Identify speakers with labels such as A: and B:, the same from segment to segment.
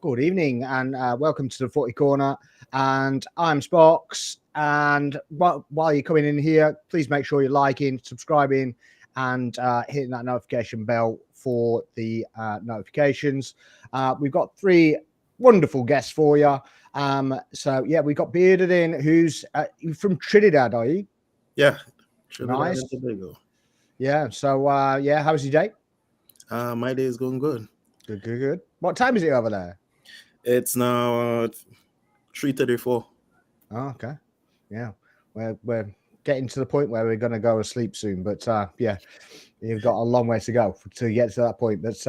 A: Good evening and welcome to the Footy Corner. And I'm Sparks. And while you're coming in here, please make sure you're liking, subscribing, and hitting that notification bell for the notifications. We've got three wonderful guests for you. We've got Bearded in, who's from Trinidad, are you?
B: Yeah.
A: Nice. Yeah. So, how's your day?
B: My day is going good.
A: Good. What time is it over there?
B: It's now 3:34.
A: Oh, okay. Yeah. We're getting to the point where we're going to go to sleep soon. But, you've got a long way to go to get to that point. But,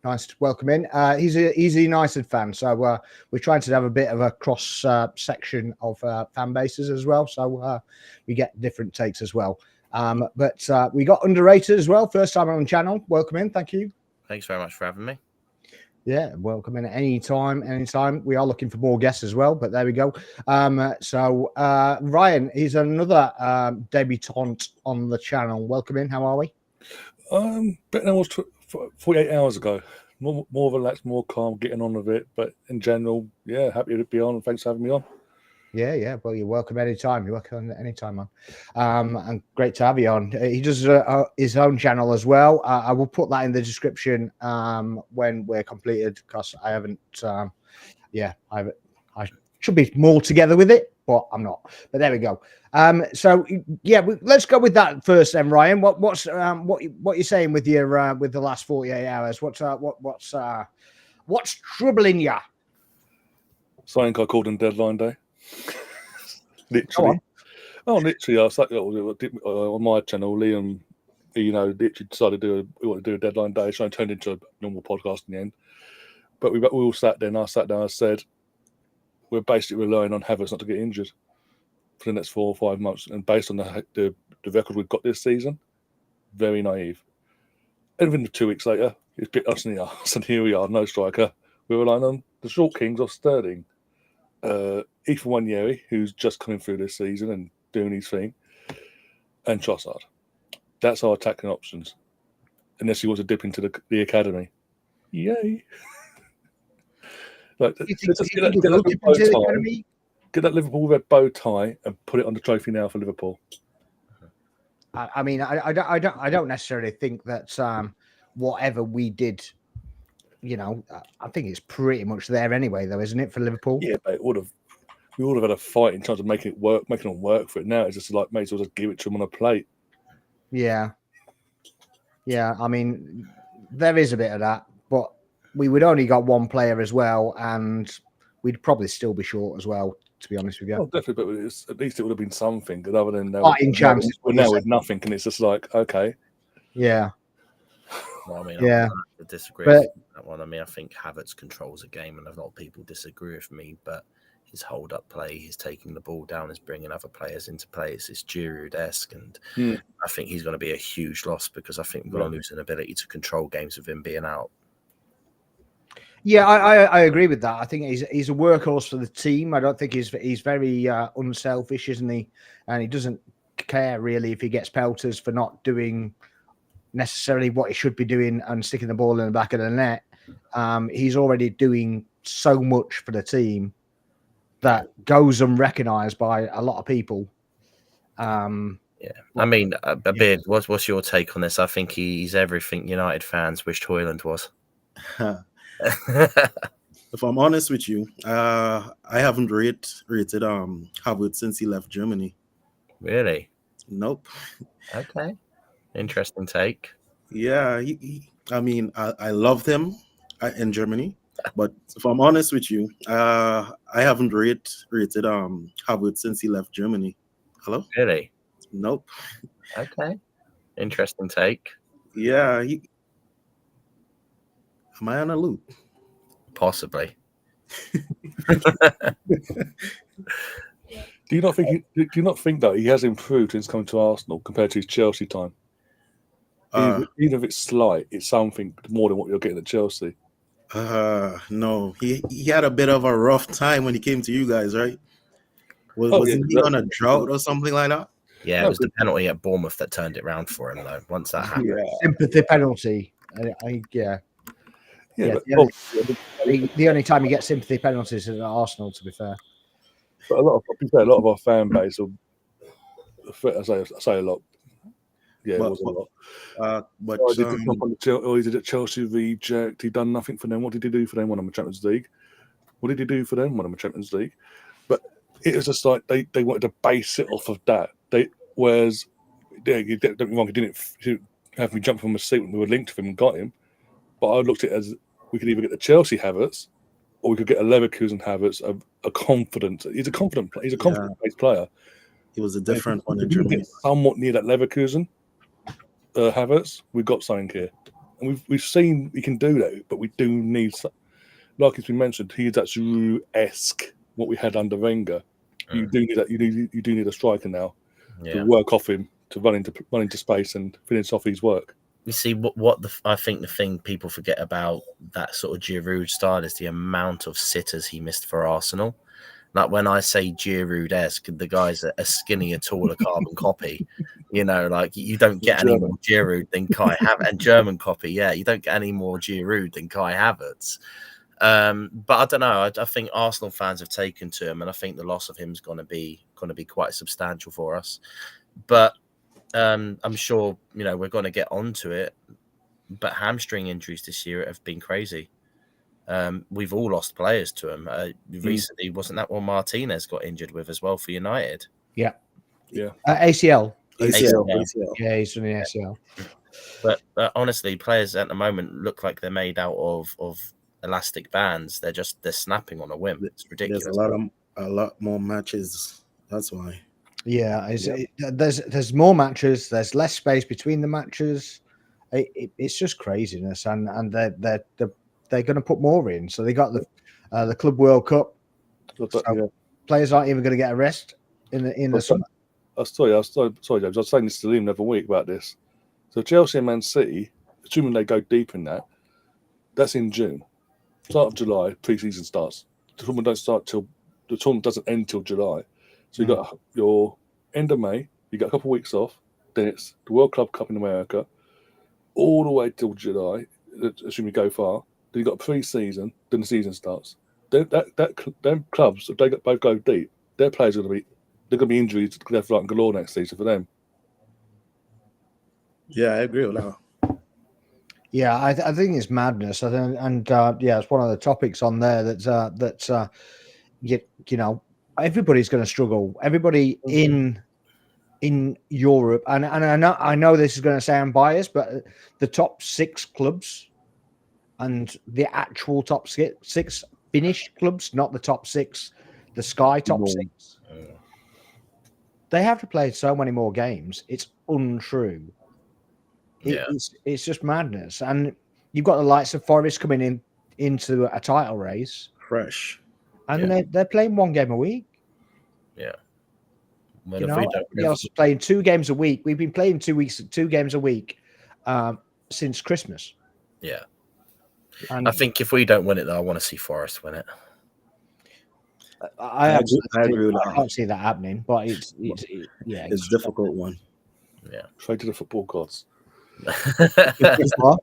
A: nice to welcome in. He's a United fan. So we're trying to have a bit of a cross section of fan bases as well. So we get different takes as well. But we got Underrated as well. First time on the channel. Welcome in. Thank you.
C: Thanks very much for having me.
A: Yeah, welcome in anytime. We are looking for more guests as well, but there we go. Ryan, he's another debutant on the channel. Welcome in. How are we?
D: Better than I was 48 hours ago. More relaxed, more calm, getting on with it. But in general, yeah, happy to be on. Thanks for having me on.
A: Yeah. Well, you're welcome anytime. You're welcome anytime, man. And great to have you on. He does his own channel as well. I will put that in the description when we're completed because I haven't. I should be more together with it, but I'm not. But there we go. Let's go with that first, then, Ryan. What you're saying with your with the last 48 hours? What's troubling you?
D: Something I called on deadline day. Literally. I was like, on my channel, Liam, literally decided we want to do a deadline day, so I turned into a normal podcast in the end. But we all sat there, and I sat down and said, we're basically relying on Havertz not to get injured for the next 4 or 5 months. And based on the record we've got this season, very naive. And then 2 weeks later, it's bit us in the arse, and here we are, no striker. We're relying on the short kings of Sterling. Ethan Wanyeri, who's just coming through this season and doing his thing, and Trossard. That's our attacking options. Unless he wants to dip into the academy. Yay. Get that Liverpool red bow tie and put it on the trophy now for Liverpool.
A: I don't necessarily think that whatever we did, I think it's pretty much there anyway, though, isn't it, for Liverpool?
D: Yeah, but we would have had a fight in terms of making them work for it. Now it's just like, may as well just give it to them on a plate.
A: Yeah. I mean, there is a bit of that, but we would only got one player as well, and we'd probably still be short as well, to be honest with you.
D: Oh, definitely, but at least it would have been something. Other than
A: we're
D: now with nothing, and it's just like, okay.
A: Yeah.
C: Well, I mean, I have to disagree with that one. I mean, I think Havertz controls a game, and a lot of people disagree with me, but his hold-up play, his taking the ball down, his bringing other players into play, it's Giroud-esque, and I think he's going to be a huge loss because I think we're going to lose an ability to control games with him being out.
A: Yeah, I agree with that. I think he's a workhorse for the team. I don't think he's very unselfish, isn't he? And he doesn't care really if he gets pelters for not doing necessarily what he should be doing and sticking the ball in the back of the net. He's already doing so much for the team that goes unrecognised by a lot of people.
C: I mean, Beard, what's your take on this? I think he's everything United fans wished Højlund was.
B: If I'm honest with you, I haven't rated Havertz since he left Germany.
C: Really?
B: Nope.
C: Okay. Interesting take.
B: Yeah, I loved him in Germany, but if I'm honest with you, I haven't rated Havertz since he left Germany. Hello?
C: Really?
B: Nope.
C: Okay. Interesting take.
B: Yeah. Am I on a loop?
C: Possibly.
D: Do you not think that he has improved since coming to Arsenal compared to his Chelsea time? Even if it's slight, it's something more than what you're getting at Chelsea.
B: No, he had a bit of a rough time when he came to you guys, right? Wasn't he on a drought or something like that?
C: Yeah, it was the penalty at Bournemouth that turned it round for him, though. Once that happened,
A: sympathy penalty.
D: Yeah,
A: the only time you get sympathy penalties is at Arsenal, to be fair.
D: But a lot of our fan base, I say a lot. Yeah, it was a lot.
B: But
D: he did at Chelsea reject. He done nothing for them. What did he do for them? Won them a Champions League. What did he do for them? Won them a Champions League. But it was just like they wanted to base it off of that. Whereas, don't get me wrong, he didn't have me jump from a seat when we were linked to him and got him. But I looked at it as we could either get the Chelsea Havertz or we could get a Leverkusen Havertz, a confident. He's a confident based player.
B: He was a different one in
D: Germany.
B: Germany.
D: Get somewhat near that Leverkusen Havertz. We've got something here, and we've seen he can do that. But we do need, like it's been mentioned, he is that Giroud-esque what we had under Wenger. You do need that. You do need a striker now to work off him, to run into space and finish off his work.
C: You see, I think the thing people forget about that sort of Giroud style is the amount of sitters he missed for Arsenal. Like when I say Giroud-esque, the guy's a skinnier, taller carbon copy. You know, like you don't get any more Giroud than Kai Havertz. And German copy, you don't get any more Giroud than Kai Havertz. But I don't know. I think Arsenal fans have taken to him, and I think the loss of him is going to be quite substantial for us. But I'm sure we're going to get onto it. But hamstring injuries this year have been crazy. We've all lost players to him. Recently, wasn't that what Martinez got injured with as well for United?
A: Yeah.
B: ACL.
A: Yeah, he's doing the ACL.
C: But honestly, players at the moment look like they're made out of elastic bands. They're snapping on a whim. It's ridiculous.
B: There's a lot more matches. That's why.
A: Yeah, there's more matches. There's less space between the matches. It's just craziness, and they're going to put more in. So they got the Club World Cup. So players aren't even going to get a rest in the summer.
D: Sorry, James. I was saying this to Liam the other week about this. So Chelsea and Man City, assuming they go deep in that, that's in June. Start of July, pre-season starts. The tournament doesn't end till July. So you got your end of May. You got a couple of weeks off. Then it's the World Club Cup in America, all the way till July. Assuming you go far. Then you got pre-season. Then the season starts. Them clubs, if they both go deep, their players are going to be injuries left, right, and galore next season for them.
B: Yeah, I agree with that.
A: Yeah, I think it's madness. It's one of the topics on there that everybody's going to struggle. Everybody in Europe, and I know this is going to sound biased, but the top 6 clubs and the actual top 6 Finnish clubs, not the top 6, the Sky top 6. They have to play so many more games. It's untrue. It's just madness. And you've got the likes of Forest coming into a title race.
B: Fresh.
A: And they're playing 1 game a week.
C: Yeah.
A: Else is playing 2 games a week. We've been playing 2 games a week since Christmas.
C: Yeah. And I think if we don't win it, though, I want to see Forest win it.
A: I agree with that. I can't see that happening, but it's
B: a difficult one.
C: Yeah.
D: Pray to the football gods.
A: What?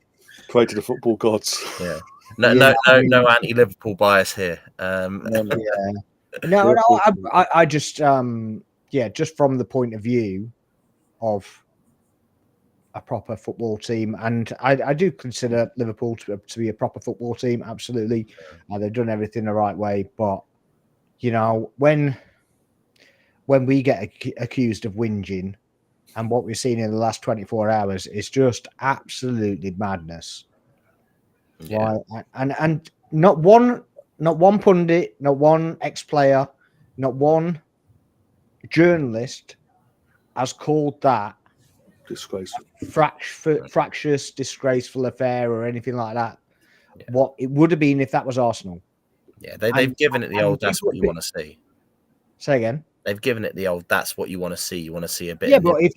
D: Pray to the football gods.
C: Yeah. No anti-Liverpool bias here.
A: I just just from the point of view of a proper football team, and I do consider Liverpool to be a proper football team. Absolutely, they've done everything the right way. But when we get accused of whinging, and what we've seen in the last 24 hours is just absolutely madness.
C: Yeah.
A: Right? And not one pundit, not one ex-player, not one journalist has called that
D: disgraceful,
A: fractious, disgraceful affair or anything like that. Yeah. What it would have been if that was Arsenal.
C: Yeah, they've given it the old. That's what you want to see.
A: Say again.
C: They've given it the old. That's what you want to see. You want to see a bit.
A: Yeah, but if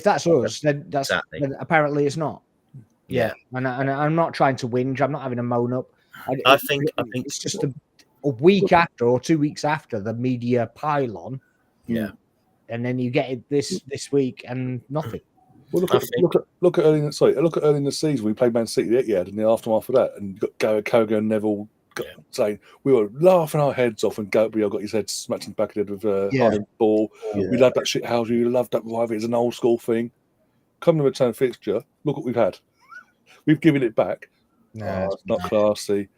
A: that's us, then then apparently it's not.
C: Yeah,
A: and I'm not trying to whinge. I'm not having a moan up.
C: I think
A: it's just a week after or 2 weeks after the media pylon.
C: Yeah,
A: and then you get it this week and nothing.
D: Well, look at early in the season. We played Man City at Etihad, and the aftermath of that, and you got Carragher and Neville saying we were laughing our heads off, and Gabriel got his head smacked in the back of the head with Harding ball.
B: Yeah.
D: We love that shit house. We love that rivalry. It's an old school thing. Come to return fixture. Look what we've had. We've given it back.
A: No,
D: it's not classy.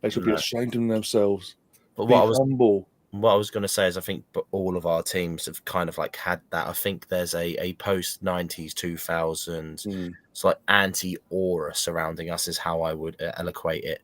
D: They should be ashamed of themselves.
C: But
D: what I
C: was going to say is I think all of our teams have kind of like had that. I think there's a post 90s, 2000s, it's like anti-aura surrounding us is how I would eloquate it.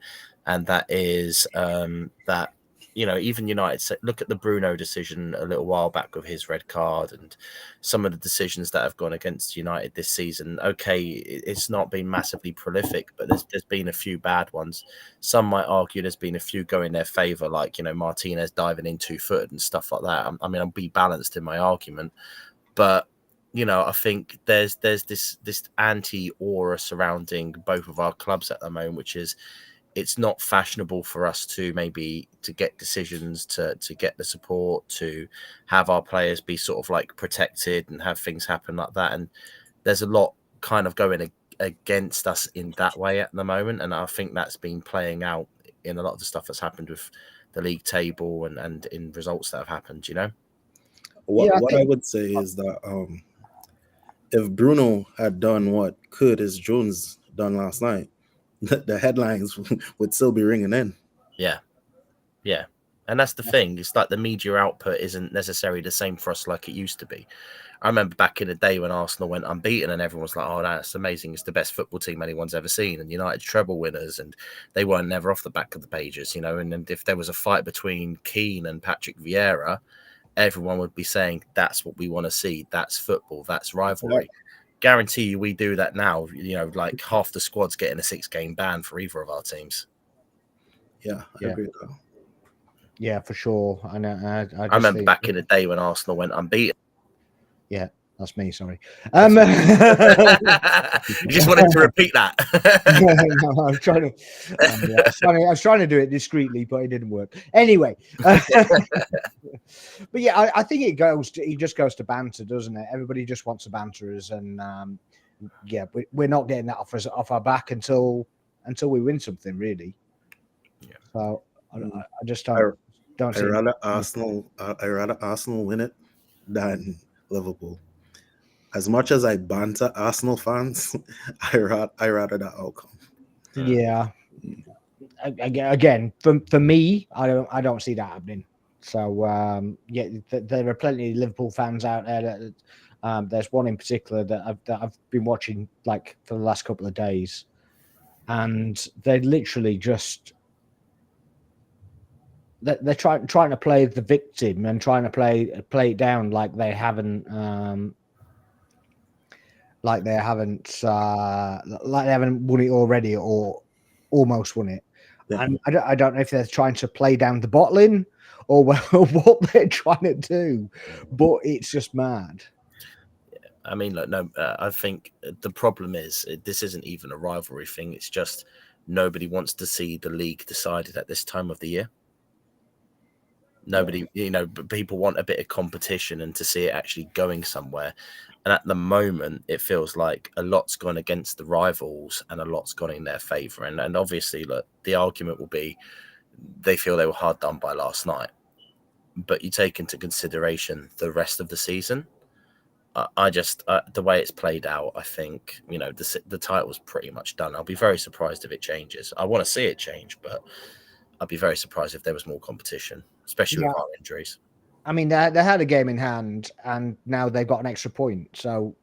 C: And that is that, you know, even United, look at the Bruno decision a little while back with his red card and some of the decisions that have gone against United this season. Okay, it's not been massively prolific, but there's been a few bad ones. Some might argue there's been a few go in their favour, like, you know, Martinez diving in 2-footed and stuff like that. I mean, I'll be balanced in my argument, but, you know, I think there's this anti-aura surrounding both of our clubs at the moment, which is, it's not fashionable for us to get decisions, to get the support, to have our players be sort of like protected and have things happen like that. And there's a lot kind of going against us in that way at the moment. And I think that's been playing out in a lot of the stuff that's happened with the league table and in results that have happened, you know?
B: What I would say is that if Bruno had done what Curtis Jones done last night, the headlines would still be ringing in.
C: Yeah. And that's the thing. It's like the media output isn't necessarily the same for us like it used to be. I remember back in the day when Arsenal went unbeaten and everyone was like, oh, that's amazing. It's the best football team anyone's ever seen. And United's treble winners, and they weren't never off the back of the pages, you know. And if there was a fight between Keane and Patrick Vieira, everyone would be saying, that's what we want to see. That's football. That's rivalry. Yeah. Guarantee you we do that now, you know, like half the squad's getting a 6-game ban for either of our teams.
B: Yeah, I agree with that.
A: Yeah, for sure. I
C: remember back in the day when Arsenal went unbeaten.
A: Yeah, that's me, sorry.
C: You just wanted to repeat that.
A: No, I was trying to do it discreetly, but it didn't work. Anyway. But yeah, I think it just goes to banter, doesn't it? Everybody just wants to banter us, and we're not getting that off our back until we win something, really. Yeah. So I just don't see.
B: I rather Arsenal win it than Liverpool. As much as I banter Arsenal fans, I rather that outcome.
A: Yeah. Again, for me, I don't see that happening. So there are plenty of Liverpool fans out there. There's one in particular that I've been watching like for the last couple of days, and they're literally just they're trying to play the victim and trying to play it down like they haven't won it already or almost won it. Yeah. And I don't know if they're trying to play down the bottling or what they're trying to do, but it's just mad.
C: Yeah. I mean, look, no, I think the problem is this isn't even a rivalry thing. It's just nobody wants to see the league decided at this time of the year. Nobody, you know, people want a bit of competition and to see it actually going somewhere. And at the moment, it feels like a lot's gone against the rivals and a lot's gone in their favour. And obviously, look, the argument will be they feel they were hard done by last night. But you take into consideration the rest of the season. The way it's played out, I think, you know, the title's pretty much done. I'll be very surprised if it changes. I want to see it change, but I'd be very surprised if there was more competition, especially with our injuries.
A: I mean, they had a game in hand, and now they've got an extra point. So,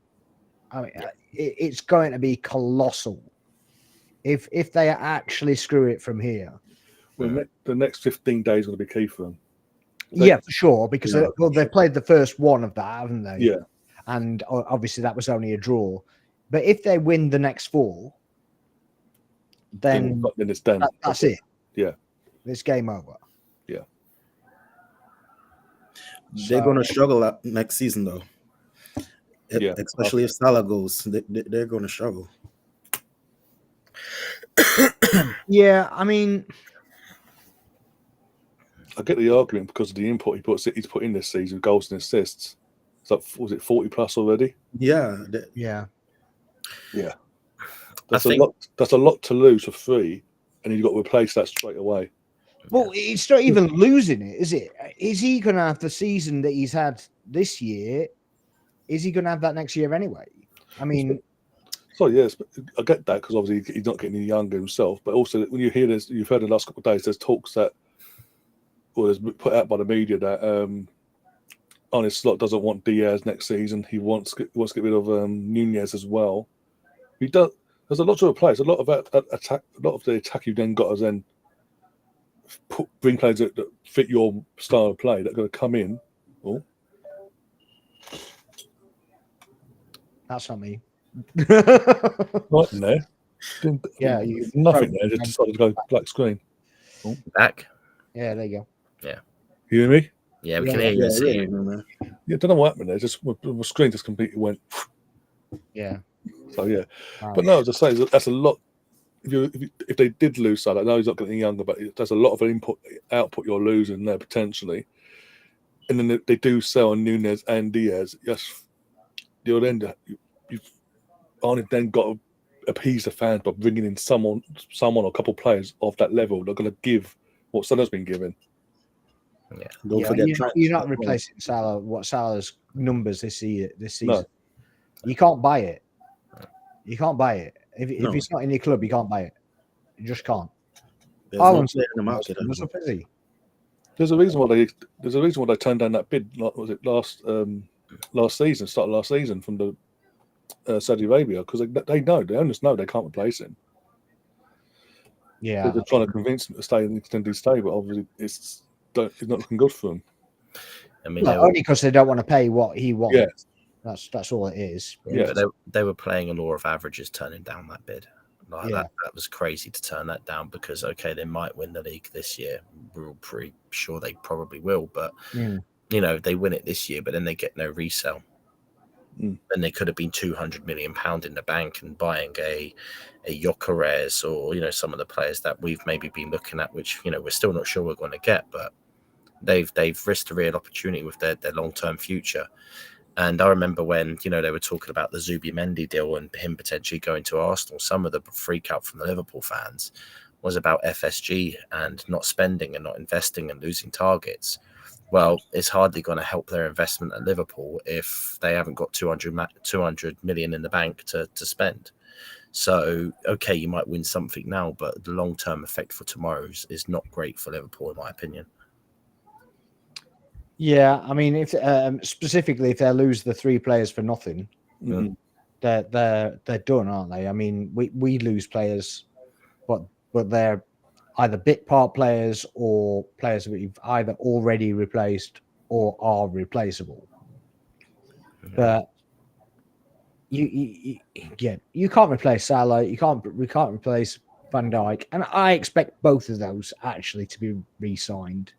A: I mean, it's going to be colossal if they actually screw it from here.
D: The next 15 days are going to be key for them.
A: For sure, because they've played the first one of that, haven't they?
D: Yeah.
A: And obviously that was only a draw. But if they win the next 4, then
D: it's done.
A: That's it.
D: Yeah.
A: It's game over.
D: Yeah.
B: They're going to struggle next season, though. Especially if Salah goes, they're going to struggle.
A: Yeah, I mean,
D: I get the argument because of the input he's put in this season, goals and assists. It's like, was it 40 plus already?
B: Yeah.
D: Yeah, that's a lot to lose for free, and you've got to replace that straight away.
A: Well, it's not even losing it, is it? Is he going to have the season that he's had this year? Is he going to have that next year anyway? I mean,
D: yes, but I get that because obviously he's not getting any younger himself. But also, when you hear this, you've heard in the last couple of days, there's talks that, there's put out by the media that Arne Slot doesn't want Diaz next season. He wants to get rid of Nunez as well. He does. There's a lot to replace. A lot of attack. A lot of the attack you've then got is then bring players that fit your style of play that are going to come in. Oh,
A: that's not me.
D: right in there.
A: Yeah,
D: nothing there. Just decided to go black screen.
C: Oh. Back.
A: Yeah, there you go.
C: Yeah.
D: You hear me?
C: Yeah, we can hear you.
B: Yeah,
C: See
B: you.
C: you.
D: Yeah, don't know what happened there. Just my screen just completely went.
A: Yeah.
D: So yeah, but no, as I say, that's a lot. If they did lose Salah, I know he's not getting younger, but there's a lot of output you're losing there potentially. And then they do sell on Nunez and Diaz. Yes, you'll then you've only then got to appease the fans by bringing in someone or a couple of players of that level. They're going to give what Salah's been given.
C: Yeah,
B: don't forget
A: you're not replacing Salah. What Salah's numbers this season?
D: No.
A: You can't buy it. You can't buy it. If it's not in your club, you can't buy it. You just can't.
B: There's no player in the market.
D: There's a reason why they turned down that bid. Was it last season? Start of last season from the Saudi Arabia because they owners know they can't replace him.
A: Yeah,
D: they're trying to convince him to stay and extended stay, but obviously it's not looking good for him.
C: I mean,
A: only because they don't want to pay what he wants.
D: Yeah.
A: That's all it is.
C: Yeah, they were playing a law of averages, turning down that bid. That was crazy to turn that down because they might win the league this year. We're all pretty sure they probably will, but they win it this year, but then they get no resale. And they could have been £200 million in the bank and buying a Gyökeres or some of the players that we've maybe been looking at, which we're still not sure we're going to get, but they've risked a real opportunity with their long-term future. And I remember when, they were talking about the Zubimendi deal and him potentially going to Arsenal, some of the freak out from the Liverpool fans was about FSG and not spending and not investing and losing targets. Well, it's hardly going to help their investment at Liverpool if they haven't got 200 million in the bank to spend. So, you might win something now, but the long-term effect for tomorrow is not great for Liverpool, in my opinion.
A: Yeah, I mean, if specifically if they lose the three players for nothing, they're done, aren't they? I mean, we lose players, but they're either bit part players or players that we've either already replaced or are replaceable. But you can't replace Salah. We can't replace Van Dijk, and I expect both of those actually to be re-signed.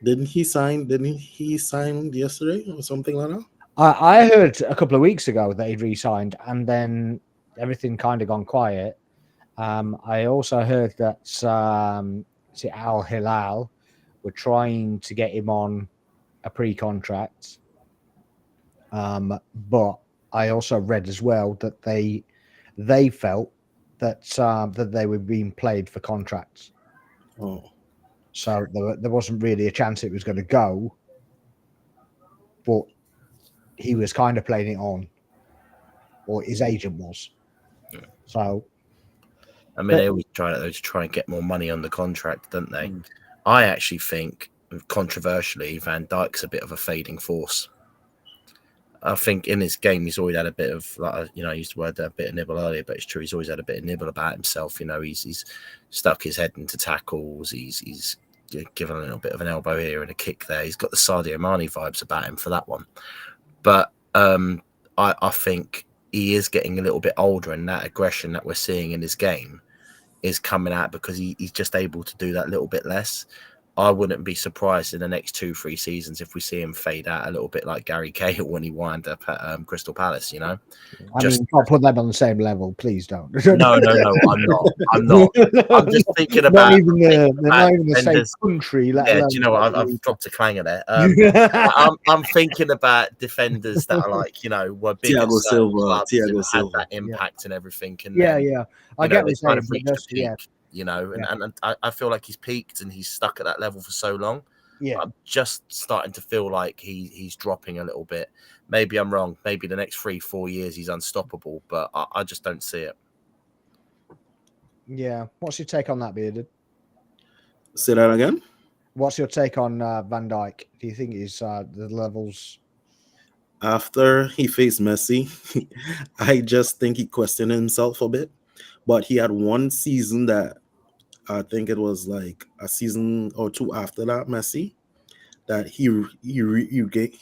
B: Didn't he sign yesterday or something like that?
A: I heard a couple of weeks ago that he'd re-signed, and then everything kind of gone quiet. I also heard that Al Hilal were trying to get him on a pre-contract, but I also read as well that they felt that that they were being played for contracts.
B: Oh.
A: So there wasn't really a chance it was going to go, but he was kind of playing it on, or his agent was.
C: Yeah.
A: So,
C: I mean, they always try and get more money on the contract, don't they? I actually think, controversially, Van Dijk's a bit of a fading force. I think in his game, he's always had a bit of, I used the word a bit of nibble earlier, but it's true. He's always had a bit of nibble about himself. He's stuck his head into tackles. He's given a little bit of an elbow here and a kick there. He's got the Sadio Mane vibes about him for that one. But I think he is getting a little bit older, and that aggression that we're seeing in his game is coming out because he's just able to do that little bit less. I wouldn't be surprised in the next 2-3 seasons if we see him fade out a little bit like Gary Cahill when he wound up at Crystal Palace, you know?
A: I mean, I'll put them on the same level. Please don't.
C: No, I'm not. I'm just thinking about...
A: They're not even the same country.
C: Yeah, do you know what? I've dropped a clanger there. I'm thinking about defenders that are like, you know, were big
B: Thiago Silva,
C: had that impact and everything. And
A: I get
C: this kind of
A: reached
C: the peak, you know, and I feel like he's peaked and he's stuck at that level for so long.
A: Yeah,
C: I'm just starting to feel like he's dropping a little bit. Maybe I'm wrong. Maybe the next 3-4 years he's unstoppable, but I just don't see it.
A: Yeah. What's your take on that, Bearded?
B: Say that again.
A: What's your take on Van Dijk? Do you think he's the levels?
B: After he faced Messi, I just think he questioned himself a bit. But he had one season that I think it was like a season or two after that, Messi, that he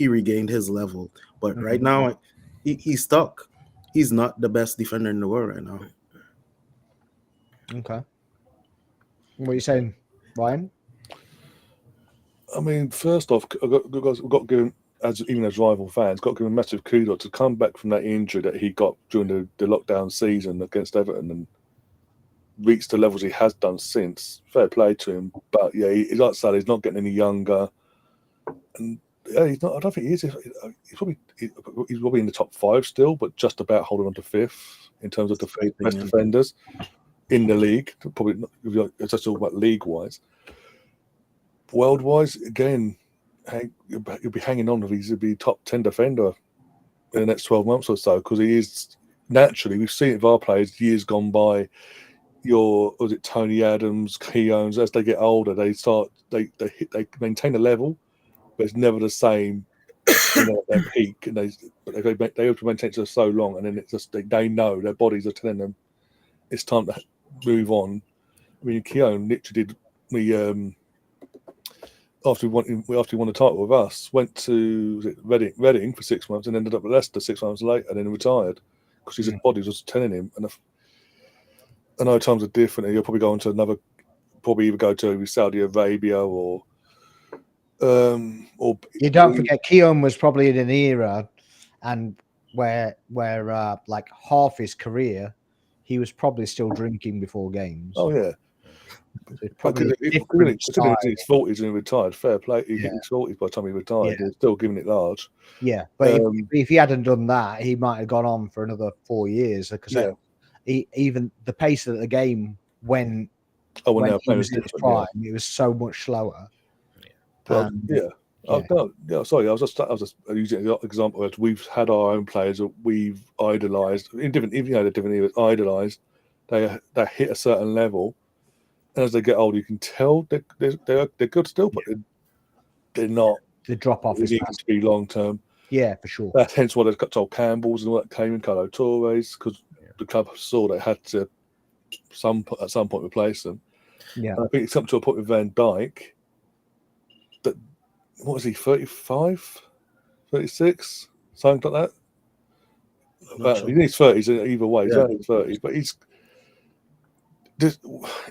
B: regained his level. But right now, he's stuck. He's not the best defender in the world right now.
A: Okay. What are you saying, Ryan?
D: I mean, first off, we've got to give him, even as rival fans, got to give him a massive kudos to come back from that injury that he got during the lockdown season against Everton and reach the levels he has done since. Fair play to him, but yeah, he's like I said, he's not getting any younger, and yeah, he's not. I don't think he is. He's probably in the top 5 still, but just about holding on to 5th in terms of the best defenders in the league. Probably not, it's just all about league wise. World wise, again, he'll be hanging on if he's to be top 10 defender in the next 12 months or so, because he is naturally. We've seen it with our players years gone by. Was it Tony Adams, Keown's? As they get older, they maintain a level, but it's never the same. At their peak, and they have to maintain it for so long, and then it's just they know their bodies are telling them it's time to move on. I mean, Keown literally did. After he won the title with us, went to Reading for 6 months, and ended up at Leicester 6 months later, and then retired because his body was telling him. And I know times are different. You'll probably go on to either go to Saudi Arabia or
A: you don't forget Keown was probably in an era and where like half his career he was probably still drinking before games.
D: Oh yeah.
A: Probably
D: in his 40s and he retired. Fair play. He hit his 40s by the time he retired. He was still giving it large.
A: Yeah, but if he hadn't done that, he might have gone on for another 4 years because even the pace of the game when he was in his prime, it was so much slower.
D: Sorry, I was just using an example as we've had our own players that we've idolized in different areas, idolized. They hit a certain level. And as they get older, you can tell they're good still, but they're not.
A: The drop off is
D: to be long term.
A: Yeah, for sure.
D: That's hence why they've got Sol Campbell's and all that came in, Carlo Torres, because the club saw they had to at some point replace them.
A: Yeah,
D: and I think it's come to a point with Van Dijk that what was he 35, 36, something like that. Sure. He's 30s either way. He's only 30s, but he's. If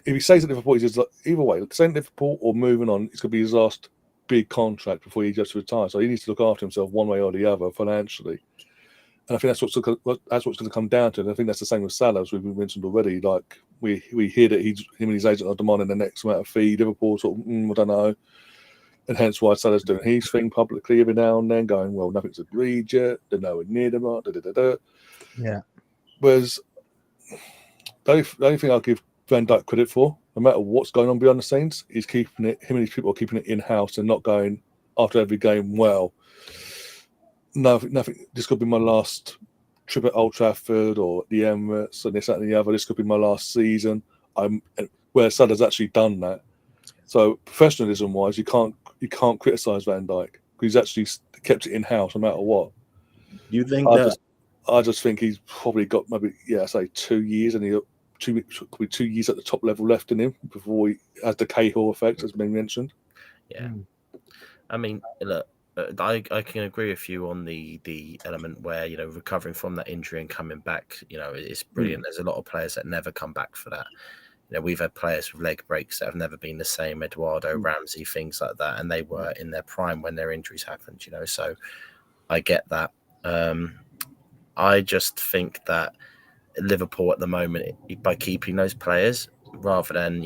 D: he stays at Liverpool, he's just like, either way, staying at Liverpool or moving on, it's going to be his last big contract before he gets to retire. So he needs to look after himself one way or the other financially. And I think that's what's going to come down to. And I think that's the same with Salah, as we've mentioned already. Like we hear that him and his agent are demanding the next amount of fee. Liverpool sort of, I don't know. And hence why Salah's doing his thing publicly every now and then, going, well, nothing's agreed yet. They're nowhere near the mark.
A: Yeah.
D: Whereas the only thing I'll give Van Dijk credit for, no matter what's going on behind the scenes, is keeping it. Him and his people are keeping it in house and not going after every game. Well, nothing. This could be my last trip at Old Trafford or the Emirates, and this, that, and the other. This could be my last season. Where Salah's actually done that. So professionalism-wise, you can't criticise Van Dijk because he's actually kept it in house no matter what.
B: Do you think
D: I just think he's probably got maybe 2 years, and he. 2 years at the top level left in him before he has the Cahill effect, as been mentioned.
C: Yeah, I mean, look, I can agree with you on the element where recovering from that injury and coming back. It's brilliant. There's a lot of players that never come back for that. we've had players with leg breaks that have never been the same, Eduardo, Ramsey, things like that, and they were in their prime when their injuries happened, so I get that. I just think that Liverpool at the moment, by keeping those players rather than,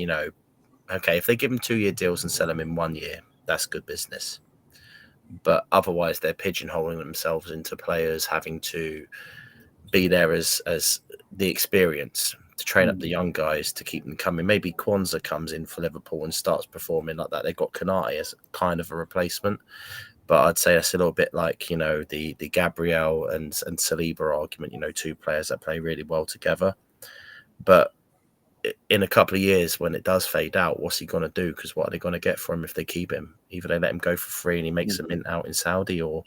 C: okay, if they give them 2-year deals and sell them in 1 year, that's good business. But otherwise, they're pigeonholing themselves into players having to be there as the experience to train up the young guys to keep them coming. Maybe Kwanzaa comes in for Liverpool and starts performing like that. They've got Konate as kind of a replacement. But I'd say that's a little bit like, the Gabriel and Saliba argument, 2 players that play really well together. But in a couple of years, when it does fade out, what's he going to do? Because what are they going to get for him if they keep him? Either they let him go for free and he makes a mint out in Saudi, or,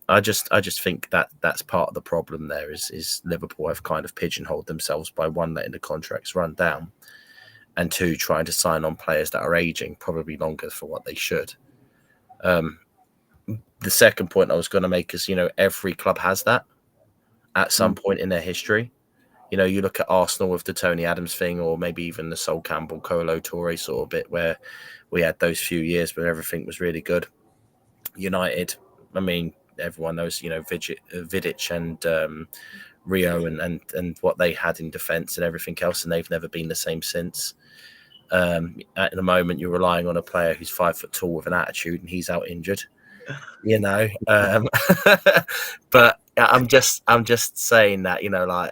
C: I just think that that's part of the problem there is Liverpool have kind of pigeonholed themselves by 1, letting the contracts run down, and 2, trying to sign on players that are aging, probably longer for what they should. The second point I was going to make is, every club has that at some point in their history. You look at Arsenal with the Tony Adams thing, or maybe even the Sol Campbell, Kolo Toure sort of bit, where we had those few years where everything was really good. United, I mean, everyone knows, Vidic and Rio and what they had in defence and everything else, and they've never been the same since. At the moment, you're relying on a player who's 5 foot tall with an attitude, and he's out injured. But I'm just saying that,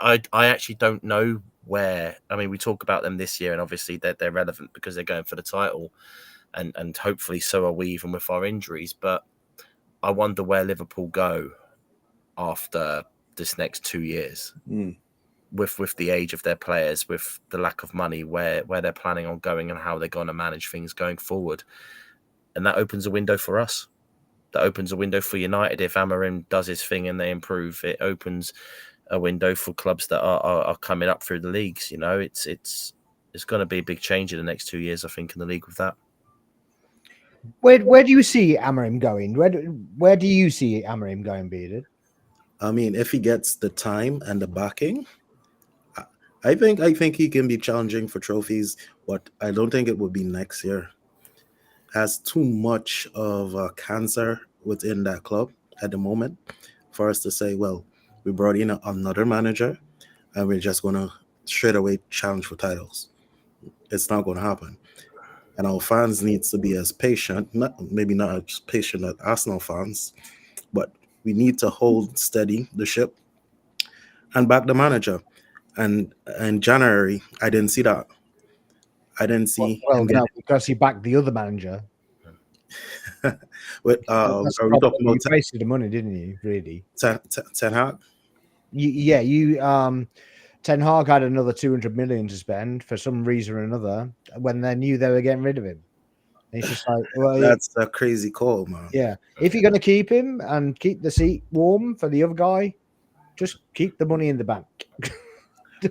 C: I actually don't know where. I mean, we talk about them this year, and obviously they're relevant because they're going for the title, and hopefully so are we, even with our injuries. But I wonder where Liverpool go after this next 2 years. With the age of their players, with the lack of money, where they're planning on going and how they're going to manage things going forward. And that opens a window for us. That opens a window for United. If Amorim does his thing and they improve, it opens a window for clubs that are coming up through the leagues. It's going to be a big change in the next 2 years, I think, in the league with that.
A: Where do you see Amorim going? Where do you see Amorim going, Bearded?
B: I mean, if he gets the time and the backing, I think he can be challenging for trophies, but I don't think it would be next year. Has too much of a cancer within that club at the moment for us to say, well, we brought in another manager and we're just going to straight away challenge for titles. It's not going to happen. And our fans need to be as patient, maybe not as patient as Arsenal fans, but we need to hold steady the ship and back the manager. And in January, I didn't see that. I didn't see him
A: because he backed the other manager.
B: Are we talking about?
A: You wasted the money, didn't you? Really,
B: Ten Hag.
A: Ten Hag had another 200 million to spend for some reason or another when they knew they were getting rid of him. And it's just like, well,
B: that's a crazy call, man.
A: Yeah, if you're going to keep him and keep the seat warm for the other guy, just keep the money in the bank.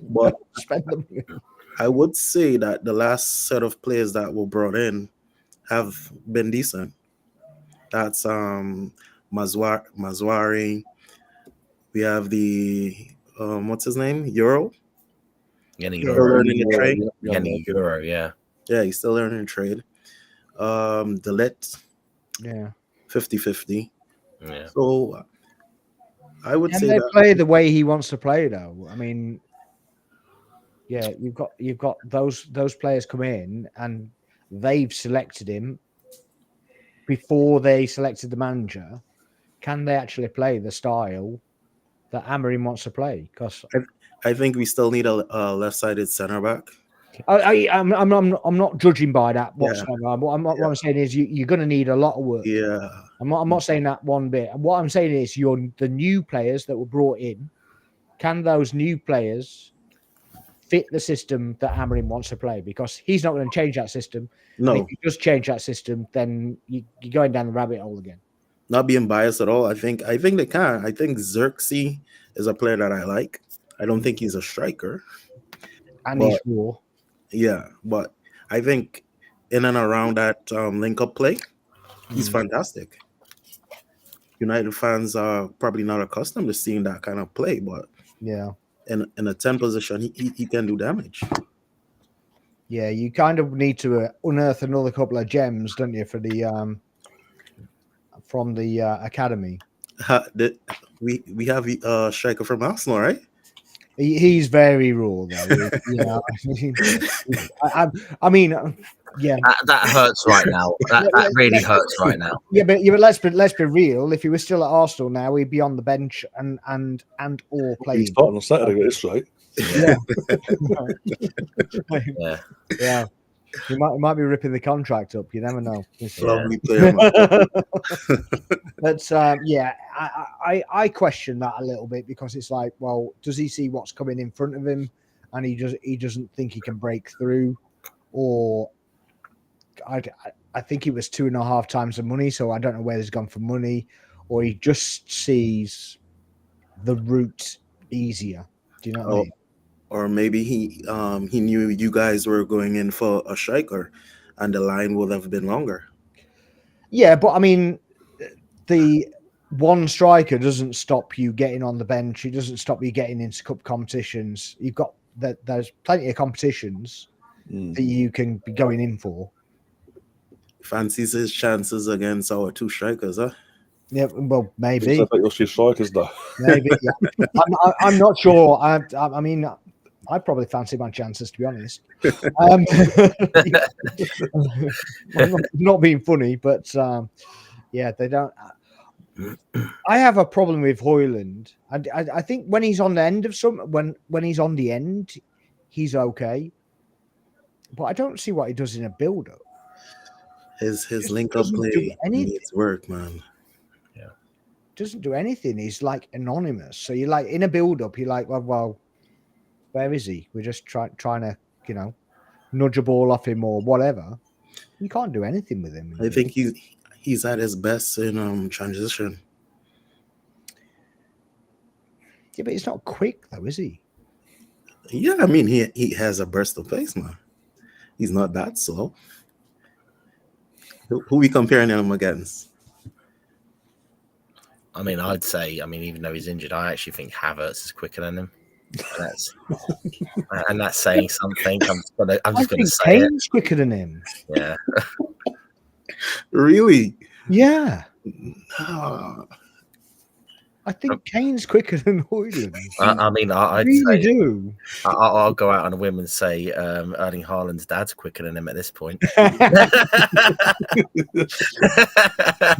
B: But
A: spend the money.
B: I would say that the last set of players that were brought in have been decent. That's Mazwari. We have the what's his name? Euro.
C: Yanni
B: Euro.
C: Euro, yeah.
B: Yeah, he's still learning trade. Delit.
A: Yeah.
B: 50-50.
C: Yeah.
B: So I would say
A: they
B: that
A: play the way he wants to play, though. I mean, yeah, you've got those players come in and they've selected him before they selected the manager. Can they actually play the style that Amorim wants to play? Because
B: I think we still need a left-sided center back.
A: I'm not judging by that whatsoever. Yeah. What I'm saying is you're going to need a lot of work.
B: Yeah,
A: I'm not saying that one bit. What I'm saying is the new players that were brought in. Can those new players fit the system that Amorim wants to play? Because he's not going to change that system.
B: No,
A: and if he does change that system, then you're going down the rabbit hole again.
B: Not being biased at all. I think they can. I think Xerxes is a player that I like. I don't think he's a striker.
A: And he's raw.
B: Yeah, but I think in and around that link-up play, he's fantastic. United fans are probably not accustomed to seeing that kind of play, but
A: yeah,
B: in a 10 position, he can do damage.
A: Yeah, you kind of need to unearth another couple of gems, don't you, for the from the academy.
B: We have a striker from Arsenal, right?
A: He's very raw, though. I mean, yeah,
C: that hurts right now. That really hurts right now.
A: Yeah, but let's be real. If he was still at Arsenal now, he'd be on the bench and or playing.
D: He's starting on Saturday. Get this right.
C: Yeah.
A: Yeah. He might be ripping the contract up. You never know.
B: Lovely player.
A: But yeah, I question that a little bit because it's like, well, does he see what's coming in front of him, and he doesn't think he can break through, or I think it was 2.5 times the money, so I don't know where he's gone for money, or he just sees the route easier. Do you know what I mean?
B: Or maybe he knew you guys were going in for a striker, and the line would have been longer.
A: Yeah, but I mean, the one striker doesn't stop you getting on the bench. It doesn't stop you getting into cup competitions. You've got that. There's plenty of competitions that you can be going in for.
B: Fancies his chances against our 2 strikers, huh?
A: Yeah, well, maybe.
D: I think you'll see strikers though.
A: Maybe. Yeah. I'm not sure. I mean, I probably fancy my chances, to be honest. I'm not being funny, but yeah, they don't. I have a problem with Højlund. I think when he's on the end of when he's on the end, he's okay. But I don't see what he does in a build-up.
B: His link-up play needs work, man.
C: Yeah,
A: doesn't do anything. He's like anonymous. So you're like in a build-up, you're like, well, where is he? We're just trying to, nudge a ball off him or whatever. You can't do anything with him.
B: I think he's at his best in transition.
A: Yeah, but he's not quick though, is he?
B: Yeah, I mean he has a burst of pace, man. He's not that slow. Who we comparing him against?
C: I mean, I'd say, even though he's injured, I actually think Havertz is quicker than him. And that's saying something. I'm just going to say
A: Kane's quicker than him.
C: Yeah.
B: Really?
A: Yeah.
B: No.
A: I think Kane's quicker than Højlund.
C: I'd
A: really
C: say,
A: do.
C: I'll go out on a whim and say Erling Haaland's dad's quicker than him at this point.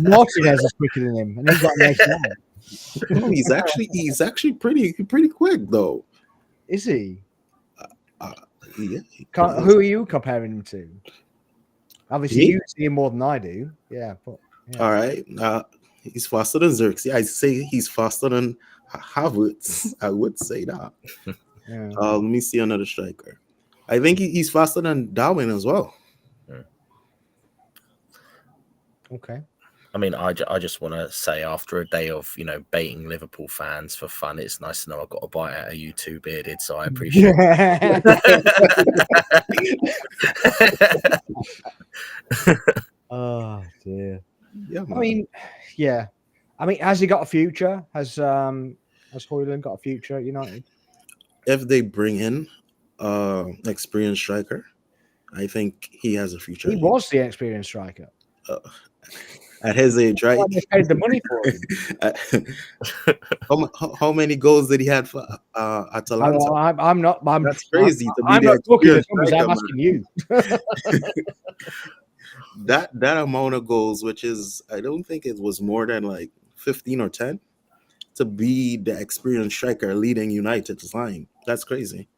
A: Martinez is quicker than him, and he's got a nice line.
B: No, he's actually pretty quick though.
A: Is he?
B: Yeah.
A: Who are you comparing him to? Obviously, you see him more than I do. Yeah. But, yeah.
B: All right. He's faster than Xerxes. I say he's faster than Havertz. I would say that.
A: Yeah.
B: Let me see another striker. I think he's faster than Darwin as well.
A: Okay.
C: I mean, I just want to say, after a day of baiting Liverpool fans for fun, it's nice to know I got a bite out of you two bearded, so I appreciate it.
A: Oh dear.
B: Yeah, man.
A: I mean, has he got a future? Has Højlund got a future at United?
B: If they bring in experienced striker, I think he has a future.
A: He was the experienced striker.
B: At his age, right?
A: They paid the money for him.
B: How many goals did he have for Atalanta?
A: That's
B: crazy.
A: I'm not looking at numbers. I'm asking you.
B: that amount of goals, which is, I don't think it was more than like 15 or 10, to be the experienced striker leading United to sign. That's crazy.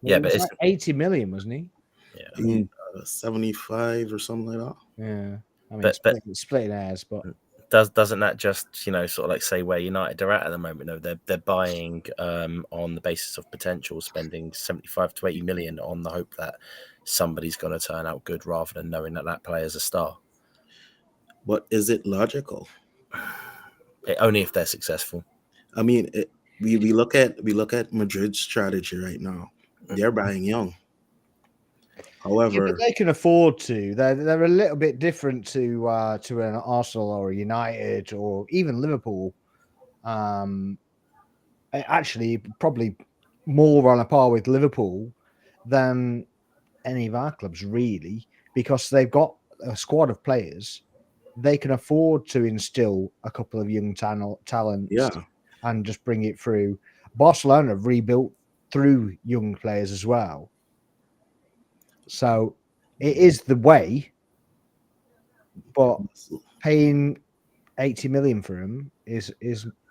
C: Yeah, but it's
A: like 80 million, wasn't he?
C: Yeah,
B: 75 or something like that.
A: Yeah, I mean, splitting hairs, but
C: doesn't that just sort of like say where United are at the moment? No, they're buying on the basis of potential, spending 75 to 80 million on the hope that somebody's going to turn out good, rather than knowing that player's a star.
B: But is it logical?
C: Only if they're successful.
B: I mean, we look at Madrid's strategy right now. They're buying young. However,
A: but they can afford to. They're a little bit different to an Arsenal or a United or even Liverpool. actually probably more on a par with Liverpool than any of our clubs, really, because they've got a squad of players. They can afford to instill a couple of young talents and just bring it through. Barcelona have rebuilt through young players as well. So it is the way, but paying 80 million for him is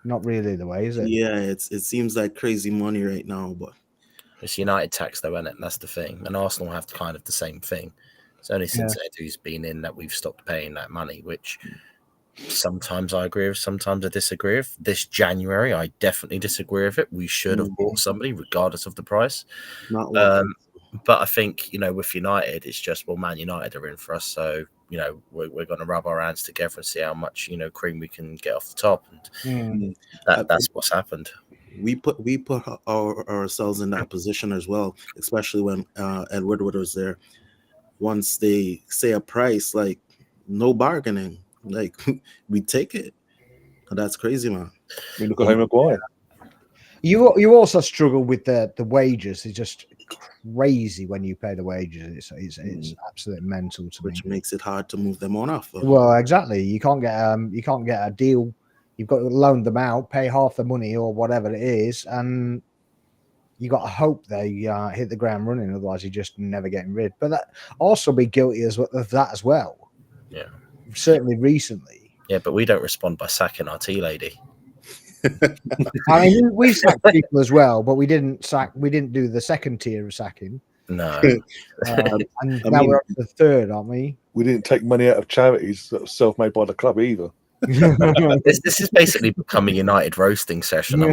A: not really the way, is it?
B: Yeah, it seems like crazy money right now, but
C: it's United tax though, isn't it? That's the thing. And Arsenal have kind of the same thing. It's only since Edu's been in that we've stopped paying that money, which sometimes I agree with, sometimes I disagree with. This January, I definitely disagree with it. We should have bought somebody regardless of the price. But I think, with United, it's just, Man United are in for us. So, we're going to rub our hands together and see how much, cream we can get off the top. And that's what's happened.
B: We put ourselves in that position as well, especially when Ed Woodward was there. Once they say a price, like no bargaining, like we take it. That's crazy, man.
D: We look at Harry Maguire.
A: You also struggle with the wages. It's just crazy when you pay the wages. It's absolutely mental to me.
B: Which makes it hard to move them on off.
A: Well, exactly. You can't get a deal. You've got to loan them out, pay half the money or whatever it is, and you got to hope they hit the ground running. Otherwise, you're just never getting rid. But that also be guilty of that as well.
C: Yeah,
A: certainly recently.
C: Yeah, but we don't respond by sacking our tea lady.
A: I mean, we sacked people as well, but we didn't do the second tier of sacking.
C: No,
A: and now we're up to the third, aren't we?
D: We didn't take money out of charities that were self-made by the club either.
C: This is basically become a United roasting session.
A: I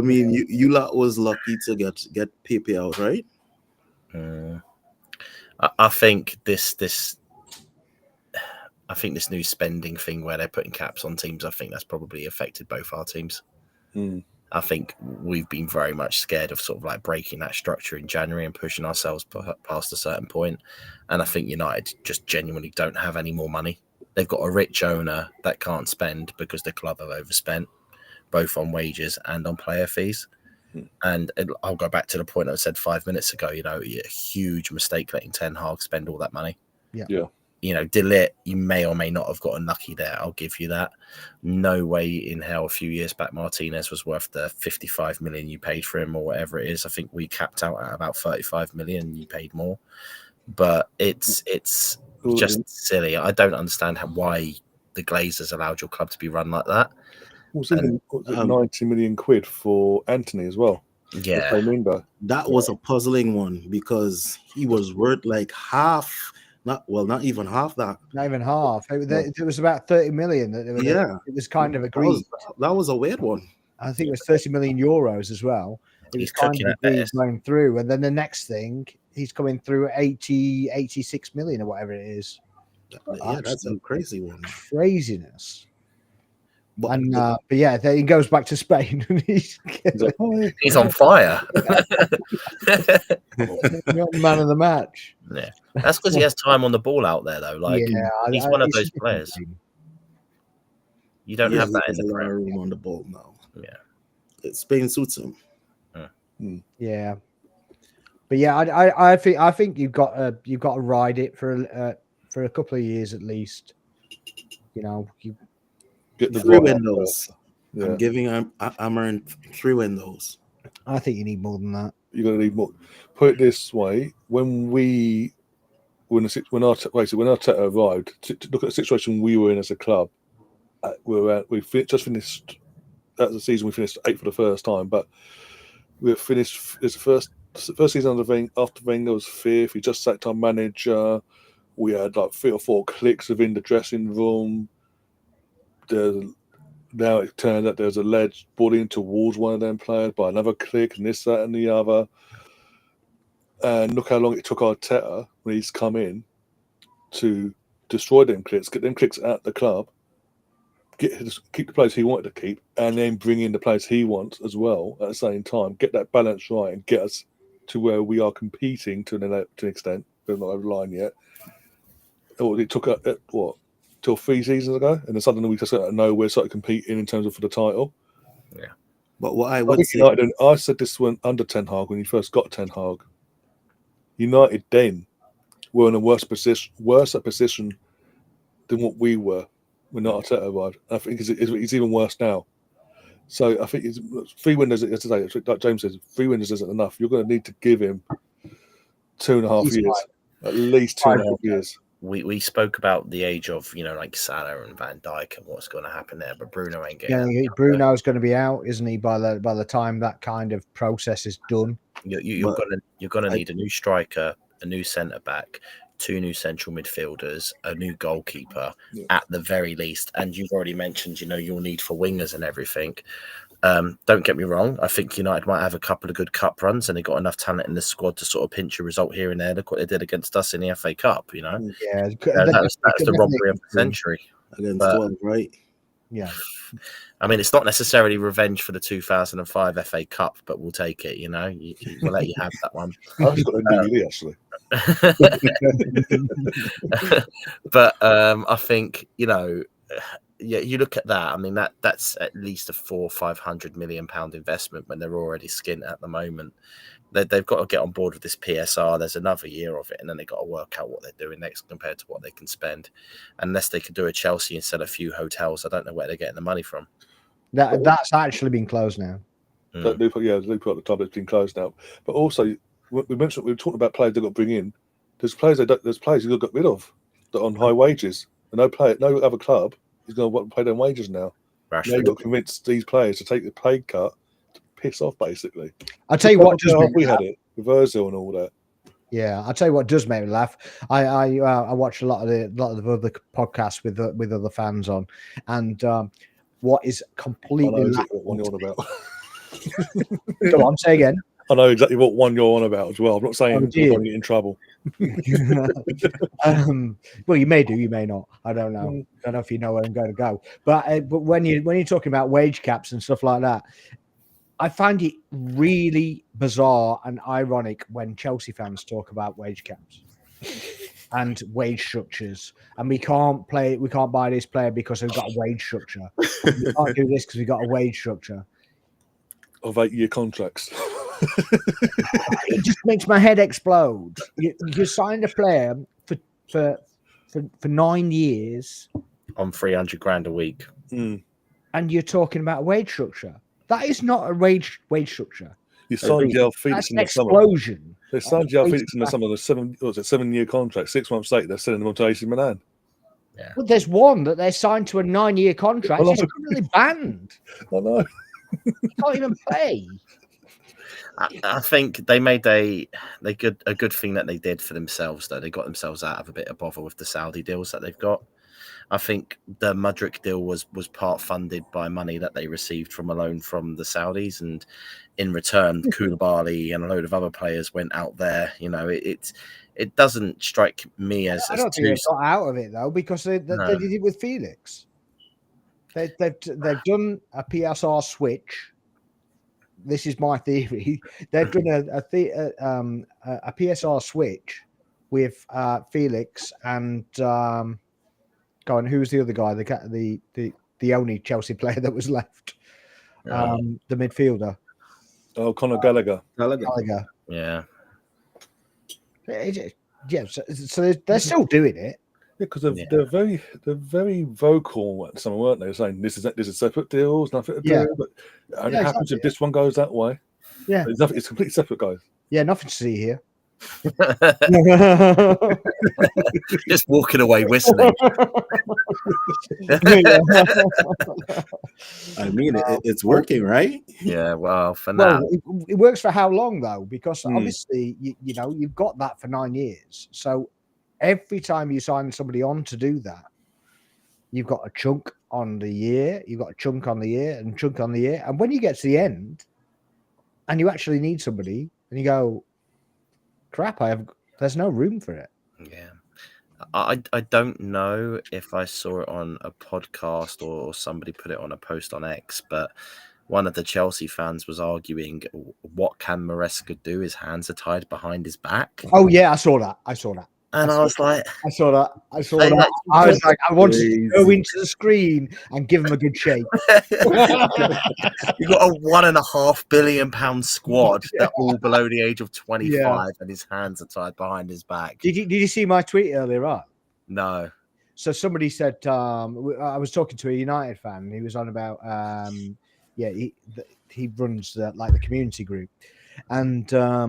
A: mean,
B: you lot was lucky to get Pepe out, right?
C: I think this new spending thing where they're putting caps on teams, I think that's probably affected both our teams. I think we've been very much scared of sort of like breaking that structure in January and pushing ourselves past a certain point. And I think United just genuinely don't have any more money. They've got a rich owner that can't spend because the club have overspent, both on wages and on player fees. And I'll go back to the point I said 5 minutes ago, a huge mistake letting Ten Hag spend all that money.
A: Yeah.
C: De Ligt, you may or may not have gotten lucky there. I'll give you that. No way in hell a few years back Martinez was worth the 55 million you paid for him or whatever it is. I think we capped out at about 35 million. You paid more. But it's just silly. I don't understand why the Glazers allowed your club to be run like that.
D: Was it 90 million quid for Anthony as well?
C: Yeah.
B: That was a puzzling one because he was worth like half. Not even half that.
A: Not even half. It was about 30 million. It was kind of agreed.
B: That was a weird one.
A: I think it was 30 million euros as well. It was kind of agreed going through. And then the next thing, he's coming through 86 million or whatever it is.
B: Yeah, that's a crazy one.
A: Craziness. But yeah, then he goes back to Spain and he's
C: on fire.
A: Man of the match.
C: Yeah, that's because he has time on the ball out there, though. Like, he's one of those players. You don't have that in the
B: room on the ball now.
C: Yeah,
B: Spain suits him.
A: Yeah, but yeah, I think you've got to ride it for a couple of years at least.
B: Get the 3 windows. Yeah. I'm giving Amarin 3 windows.
A: I think you need more than that.
D: You're going to need more. Put it this way: when Arteta arrived, to look at the situation we were in as a club, just finished. That was the season we finished 8th for the first time, but we finished. It's the first season after Wenger was 5th. We just sacked our manager. We had like 3 or 4 clicks within the dressing room. Now it turned out there's a ledge bullying towards one of them players by another click and this, that, and the other. And look how long it took Arteta when he's come in to destroy them clicks, get them clicks out the club, keep the players he wanted to keep, and then bring in the players he wants as well at the same time. Get that balance right and get us to where we are competing to an extent. We're not over the line yet. It took till 3 seasons ago, and then suddenly we just out of nowhere started competing in terms of for the title.
C: Yeah,
B: But what I
D: I
B: would
D: think
B: say,
D: United, and I said this when under Ten Hag, when he first got Ten Hag, United then were in a worse position than what we were when Arteta arrived. I think it's even worse now. So I think it's 3 windows, as I say, like James says, 3 windows isn't enough. You're going to need to give him 2.5 years, at least 2.5 years.
C: We spoke about the age of, like Salah and Van Dijk and what's going to happen there, but Bruno ain't getting.
A: Yeah, Bruno's going to be out, isn't he? By the time that kind of process is done,
C: you're gonna need a new striker, a new centre back, 2 new central midfielders, a new goalkeeper at the very least. And you've already mentioned, your need for wingers and everything. Don't get me wrong. I think United might have a couple of good cup runs, and they got enough talent in the squad to sort of pinch a result here and there. Look what they did against us in the FA Cup.
A: Yeah,
C: that's the robbery of the century
B: against 12, right?
A: Yeah.
C: I mean, it's not necessarily revenge for the 2005 FA Cup, but we'll take it. We'll let you have that one.
D: I've just got a DVD actually.
C: But I think you look at that. I mean, that's at least a £400-500 million investment when they're already skint at the moment. They've got to get on board with this PSR. There's another year of it, and then they've got to work out what they're doing next compared to what they can spend. Unless they could do a Chelsea and sell a few hotels, I don't know where they're getting the money from.
A: That's actually been closed now.
D: That Newport at the club has been closed now. But also, we were talking about players they've got to bring in. There's players you've got to get rid of that are on high wages. And no other club is going to pay their wages now. Now you've got to convince these players to take the pay cut to piss off, basically.
A: I'll tell you what does make
D: we had it with Ozil and all that.
A: Yeah, I'll tell you what does make me laugh. I watch a lot of the other podcasts with other fans on, and what is completely
D: what one you're on about.
A: Go on, say again.
D: I know exactly what one you're on about as well. I'm not saying you're going to get in trouble.
A: Well, you may do, you may not. I don't know. I don't know if you know where I'm going to go. But when you're talking about wage caps and stuff like that, I find it really bizarre and ironic when Chelsea fans talk about wage caps and wage structures, and we can't buy this player because we've got a wage structure. We can't do this because we've got a wage structure
D: of 8-year contracts.
A: It just makes my head explode. You signed a player for 9 years
C: on $300,000 a week,
A: and you're talking about a wage structure. That is not a wage structure.
D: You signed João Felix in the
A: explosion.
D: Summer. They signed João Felix in the summer. The 7-year contract. 6 months later, they're selling them to AC Milan.
C: Yeah.
A: Well, there's one that they signed to a 9-year contract. He's currently banned.
D: I know.
A: He can't even play.
C: I think they made a good thing that they did for themselves, though. They got themselves out of a bit of bother with the Saudi deals that they've got. I think the Mudryk deal was part funded by money that they received from a loan from the Saudis, and in return, Koulibaly and a load of other players went out there. It doesn't strike me as.
A: I don't think they got out of it though, because they did it with Felix. They've done a PSR switch. This is my theory. They've done a PSR switch with Felix and go on. Who's the other guy? The only Chelsea player that was left. The midfielder.
D: Oh, Conor Gallagher.
C: Yeah.
A: Yeah. So they're still doing it.
D: Yeah, because they're very vocal at some, weren't they? Saying this is separate deals, nothing to do. But it happens if this one goes that way.
A: Yeah,
D: it's completely separate, guys.
A: Yeah, nothing to see here.
C: Just walking away whistling.
B: I mean, it's working, right?
C: Yeah, well, for now.
A: It works for how long though? Because obviously, you've got that for 9 years. So every time you sign somebody on to do that, you've got a chunk on the year. You've got a chunk on the year and chunk on the year. And when you get to the end, and you actually need somebody, and you go, crap, there's no room for it.
C: Yeah. I don't know if I saw it on a podcast or somebody put it on a post on X, but one of the Chelsea fans was arguing, what can Maresca do? His hands are tied behind his back.
A: Oh, yeah, I saw that.
C: And I was like,
A: I saw that. I was like, I wanted to go into the screen and give him a good shake.
C: You got a £1.5 billion squad that all below the age of 25, and his hands are tied behind his back.
A: Did you see my tweet earlier on?
C: No.
A: So somebody said I was talking to a United fan. And he was on about he runs like the community group, and I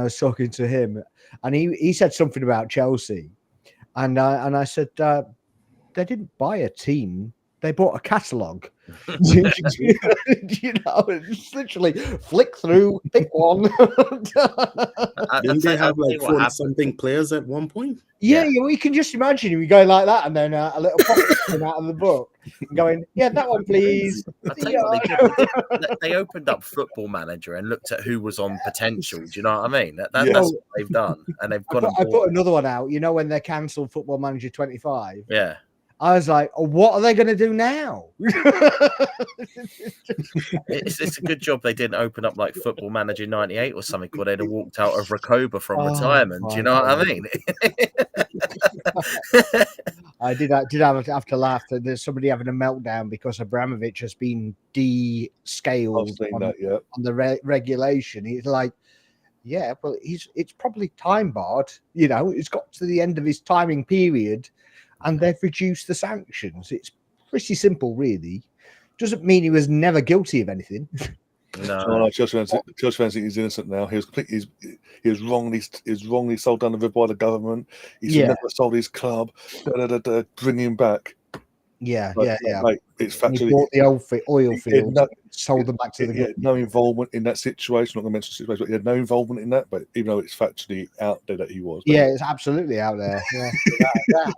A: was talking to him, and he said something about Chelsea, and I said they didn't buy a team, they bought a catalogue. It's literally flick through, pick one.
B: Didn't they have like 40-something players at one point?
A: Yeah, you can just imagine him going like that, and then a little pocket came out of the book, and going, "Yeah, that one, please."
C: I tell you what they opened up Football Manager and looked at who was on potential. Do you know what I mean? That's what they've done, and they've got.
A: I put another one out. You know when they cancelled Football Manager 25?
C: Yeah.
A: I was like, oh, what are they going to do now?
C: It's a good job they didn't open up like Football Manager 98 or something, where they'd have walked out of Recoba from retirement. Do you know what I mean?
A: I did have to laugh that there's somebody having a meltdown because Abramovich has been descaled on the regulation. He's like, yeah, well, it's probably time barred. You know, it's got to the end of his timing period, and they've reduced the sanctions. It's pretty simple, really. Doesn't mean he was never guilty of anything.
D: No, Chelsea fans think he's innocent now. He was wrongly sold down the river by the government. He's never sold his club. Bring him back.
A: Yeah.
D: Mate, it's factually.
A: He bought the oil field, sold them back to the government.
D: No involvement in that situation. I'm not going to mention the situation, but he had no involvement in that. But even though it's factually out there that he was.
A: Yeah, it's absolutely out there. Yeah.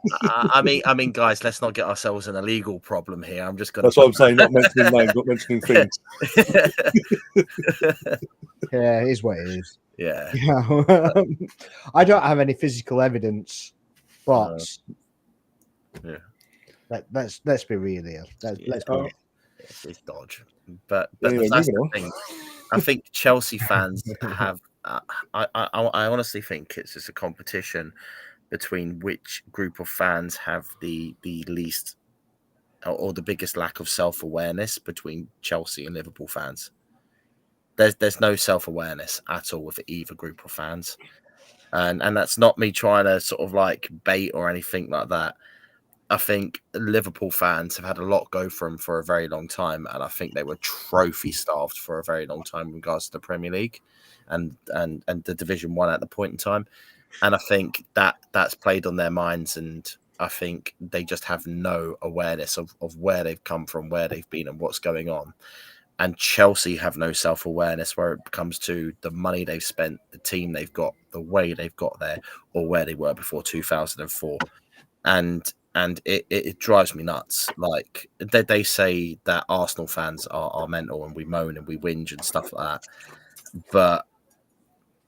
C: I mean, guys, let's not get ourselves in a legal problem here. I'm just going.
D: That's what I'm saying. Not mentioning names, not mentioning things.
A: Yeah, it is what it is.
C: Yeah.
A: I don't have any physical evidence, but let's be real here. Let's be real.
C: It's dodge, but that's the thing. I think Chelsea fans have. I honestly think it's just a competition between which group of fans have the least or the biggest lack of self-awareness between Chelsea and Liverpool fans. There's no self-awareness at all with either group of fans, and that's not me trying to sort of like bait or anything like that. I think Liverpool fans have had a lot go for them for a very long time, and I think they were trophy starved for a very long time in regards to the Premier League and the Division 1 at the point in time. And I think that's played on their minds, and I think they just have no awareness of where they've come from, where they've been, and what's going on. And Chelsea have no self-awareness where it comes to the money they've spent, the team they've got, the way they've got there, or where they were before 2004. And it drives me nuts. Like they say that Arsenal fans are mental, and we moan and we whinge and stuff like that. But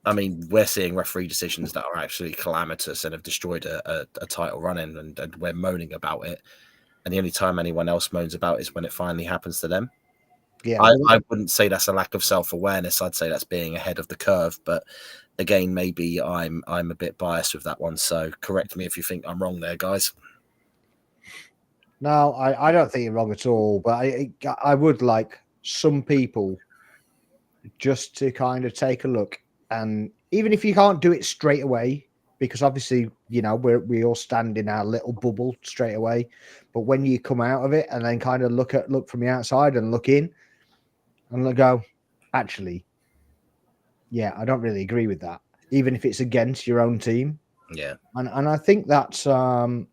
C: I mean, we're seeing referee decisions that are actually calamitous and have destroyed a title run-in, and we're moaning about it. And the only time anyone else moans about it is when it finally happens to them. Yeah, I wouldn't say that's a lack of self-awareness. I'd say that's being ahead of the curve. But again, maybe I'm a bit biased with that one. So correct me if you think I'm wrong there, guys.
A: No, I don't think you're wrong at all. But I would like some people just to kind of take a look, and even if you can't do it straight away, because obviously, you know, we all stand in our little bubble straight away. But when you come out of it and then kind of look from the outside and look in and go, actually, yeah, I don't really agree with that, even if it's against your own team.
C: Yeah.
A: And I think that's I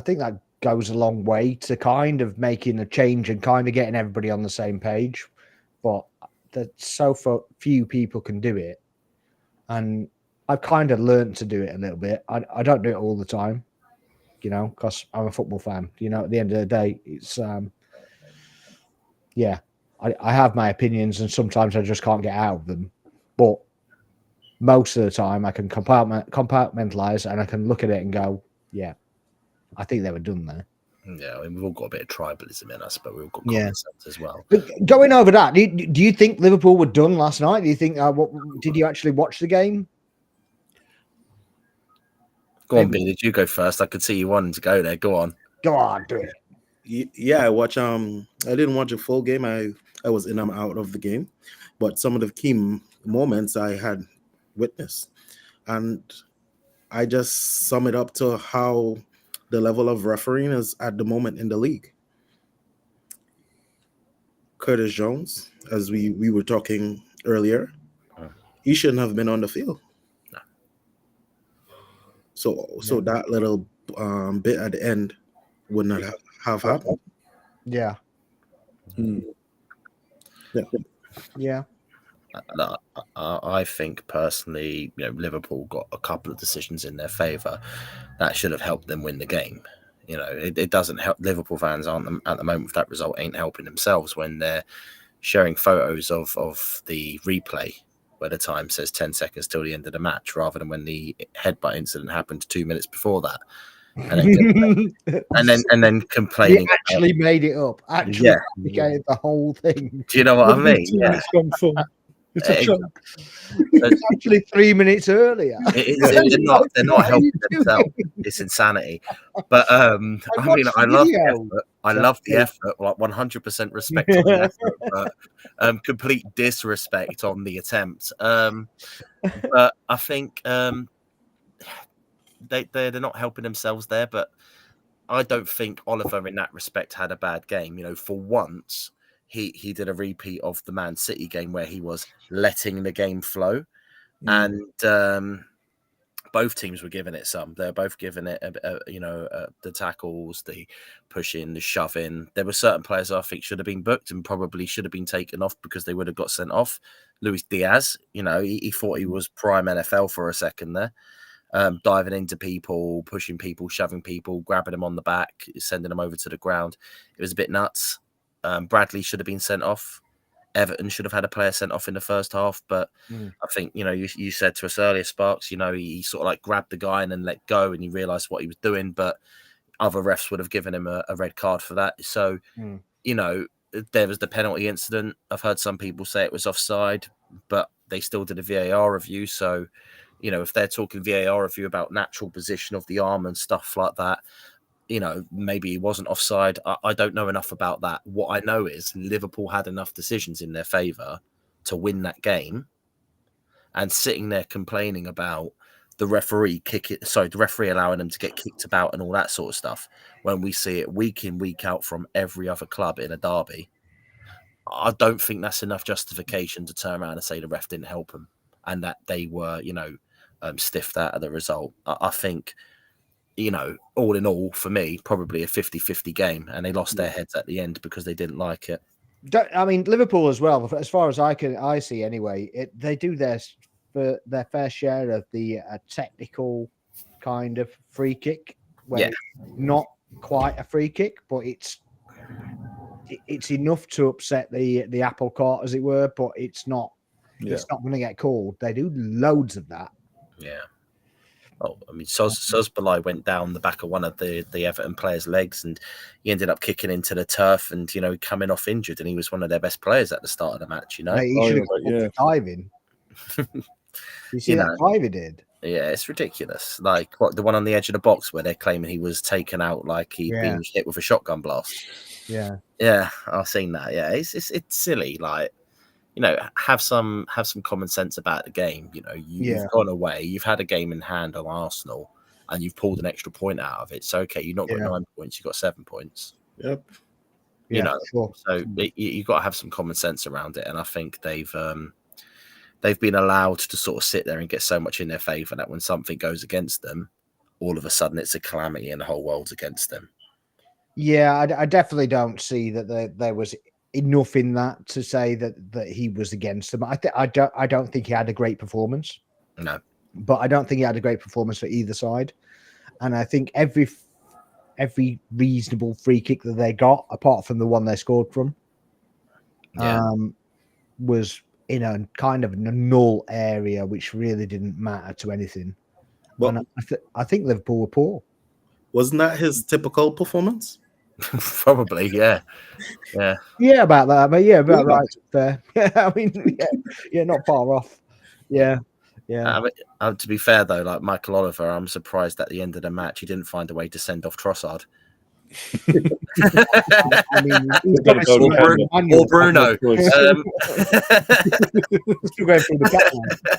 A: think that goes a long way to kind of making a change and kind of getting everybody on the same page. But that so few people can do it. And I've kind of learned to do it a little bit. I don't do it all the time, you know, because I'm a football fan. You know, at the end of the day, it's I have my opinions, and sometimes I just can't get out of them. But most of the time, I can compartmentalize, and I can look at it and go, yeah, I think they were done there.
C: Yeah, I mean, we've all got a bit of tribalism in us, but we've got common sense as well.
A: But going over that, do you think Liverpool were done last night? Do you think? Did you actually watch the game?
C: Go on, B. Did you go first? I could see you wanting to go there. Go on.
A: Go on, do it.
B: Yeah, I watch. I didn't watch a full game. I was in and out of the game, but some of the key moments I had witnessed, and I just sum it up to how the level of refereeing is at the moment in the league. Curtis Jones, as we were talking earlier, he shouldn't have been on the field.
C: No.
B: So that little bit at the end would not have happened.
A: Yeah. Yeah.
C: I think personally, Liverpool got a couple of decisions in their favour that should have helped them win the game. It doesn't help. Liverpool fans aren't at the moment with that result ain't helping themselves when they're sharing photos of the replay where the time says 10 seconds till the end of the match, rather than when the headbutt incident happened 2 minutes before that. And then complaining.
A: He actually made it up. Actually, gave the whole thing.
C: Do you know what I mean?
D: Yeah. It's a joke.
A: It's actually 3 minutes earlier.
C: They're not helping themselves. It's insanity. But I love the effort. I love the effort. Like 100% respect on the effort, but complete disrespect on the attempt. But I think they're not helping themselves there. But I don't think Oliver, in that respect, had a bad game. For once, he did a repeat of the Man City game where he was letting the game flow, and both teams were giving it some. They're both giving it, the tackles, the pushing, the shoving. There were certain players I think should have been booked and probably should have been taken off because they would have got sent off. Luis Diaz, he thought he was prime NFL for a second there. Diving into people, pushing people, shoving people, grabbing them on the back, sending them over to the ground. It was a bit nuts. Bradley should have been sent off. Everton should have had a player sent off in the first half. But I think, you said to us earlier, Sparks, he sort of like grabbed the guy and then let go and he realised what he was doing. But other refs would have given him a red card for that. So, there was the penalty incident. I've heard some people say it was offside, but they still did a VAR review. So, if they're talking VAR review about natural position of the arm and stuff like that, maybe he wasn't offside. I don't know enough about that. What I know is Liverpool had enough decisions in their favour to win that game, and sitting there complaining about the referee allowing them to get kicked about and all that sort of stuff when we see it week in, week out from every other club in a derby. I don't think that's enough justification to turn around and say the ref didn't help them and that they were, stiffed out of the result. I think, all in all, for me, probably a 50-50 game, and they lost their heads at the end because they didn't like it.
A: Liverpool as well, as far as I see anyway, they do their fair share of the technical kind of free kick, where it's not quite a free kick, but it's enough to upset the apple cart, as it were, but it's not going to get called. They do loads of that.
C: Yeah. Oh, Sosbolai went down the back of one of the Everton players' legs, and he ended up kicking into the turf, and coming off injured, and he was one of their best players at the start of the match.
A: Mate, he should have diving. You see that dive he did?
C: Yeah, it's ridiculous. Like the one on the edge of the box where they're claiming he was taken out like he'd been hit with a shotgun blast. Yeah, I've seen that. Yeah, it's silly. Like, have some common sense about the game. You've gone away, you've had a game in hand on Arsenal, and you've pulled an extra point out of it. So okay, you've not got 9 points, you've got 7 points.
B: Yep.
A: Sure.
C: So you've got to have some common sense around it, and I think they've been allowed to sort of sit there and get so much in their favour that when something goes against them, all of a sudden it's a calamity and the whole world's against them.
A: Yeah, I definitely don't see that there was enough in that to say that he was against them. I don't think he had a great performance.
C: No,
A: but I don't think he had a great performance for either side. And I think every reasonable free kick that they got, apart from the one they scored from, was in a kind of a null area, which really didn't matter to anything. But I think Liverpool were poor.
B: Wasn't that his typical performance?
C: Probably, yeah,
A: about that. But about right there. Yeah, I mean, not far off. Yeah, Yeah.
C: To be fair though, like Michael Oliver, I'm surprised at the end of the match he didn't find a way to send off Trossard.
A: I mean, he's
D: got to go to Canada.
C: Or Bruno.
A: Still going through the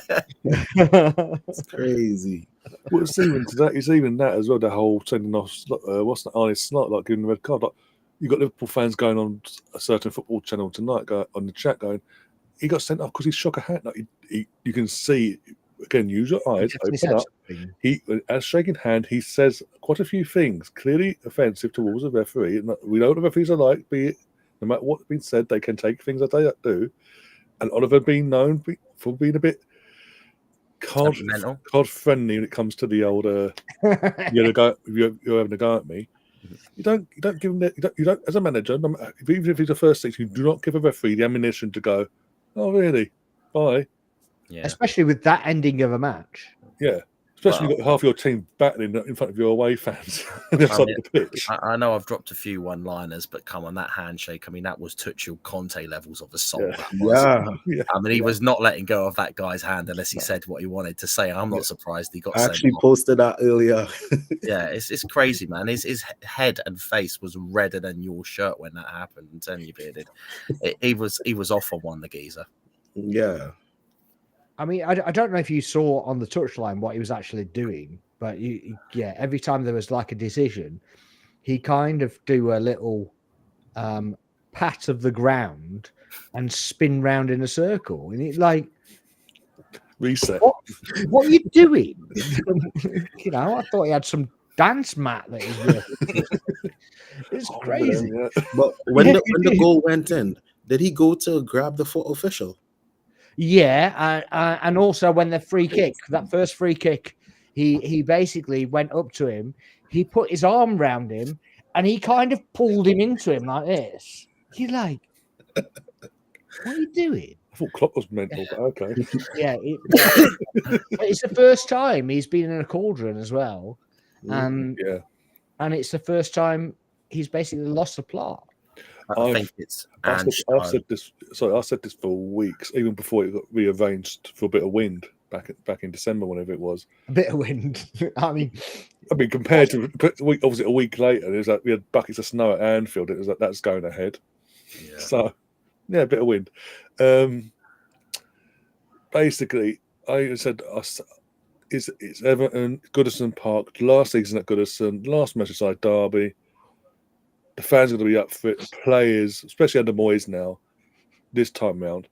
A: back.
B: It's crazy.
D: Well, it's even that as well. The whole sending off what's that? Arne Slot, like giving the red card. Like, you got Liverpool fans going on a certain football channel tonight, on the chat going, he got sent off because he shook a hand. Like you can see again. Use your eyes. Open up. As shaking hand, he says quite a few things clearly offensive towards the referee. We know what the referees are like. Be it no matter what's been said, they can take things that they do. And Oliver being known for being a bit card friendly when it comes to the old you're having a go at me. You don't give him you don't as a manager, even if he's a first six, you do not give a referee the ammunition to go, oh really? Bye.
C: Yeah.
A: Especially with that ending of a match.
D: Yeah. Especially when you've got half your team battling in front of your away fans on the side of the pitch.
C: I know I've dropped a few one-liners, but come on, that handshake, I mean, that was Tuchel Conte levels of assault.
B: Yeah.
C: I mean, he was not letting go of that guy's hand unless he said what he wanted to say. I'm not surprised he got
B: I actually posted that earlier.
C: Yeah, it's crazy, man. His head and face was redder than your shirt when that happened. I'm telling you, Bearded. He was off on one, the geezer.
B: Yeah.
A: I mean, I don't know if you saw on the touchline what he was actually doing, but every time there was like a decision, he kind of do a little pat of the ground and spin round in a circle. And it's like,
D: reset.
A: What are you doing? I thought he had some dance mat that he's working. It's crazy.
B: But when the goal went in, did he go to grab the foot official?
A: Yeah, and also when the free kick, that first free kick, he basically went up to him, he put his arm round him, and he kind of pulled him into him like this. He's like, what are you doing?
D: I thought Klopp was mental, but okay.
A: Yeah, it's the first time he's been in a cauldron as well, and it's the first time he's basically lost the plot.
C: I
D: said this for weeks, even before it got rearranged for a bit of wind back in December, whenever it was.
A: A bit of wind. I mean,
D: compared to obviously a week later, there's like we had buckets of snow at Anfield. It was like that's going ahead.
C: Yeah.
D: So a bit of wind. Basically, I said it's Everton, Goodison Park, last season at Goodison, last Merseyside derby. The fans are going to be up for it. Players, especially under Moyes now, this time round,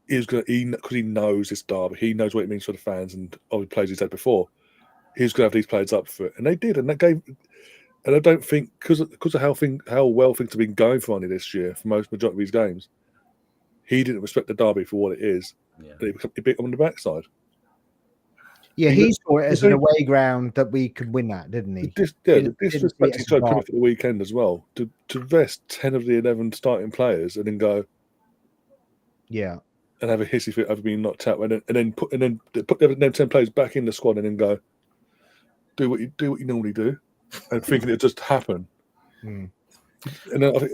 D: because he knows this derby. He knows what it means for the fans and all the players he's had before. He's going to have these players up for it, and they did, and that gave. And I don't think because of how well things have been going for Arnie this year for majority of his games, he didn't respect the derby for what it is. Yeah. And he beat them on the backside.
A: Yeah, he saw it as an away ground that we could win that, didn't he?
D: The disrespect he showed for the weekend as well. To rest 10 of the 11 starting players and then go, and have a hissy fit over being knocked out, and then put them 10 players back in the squad and then go, do what you normally do, and thinking it'll just happen. And then I think,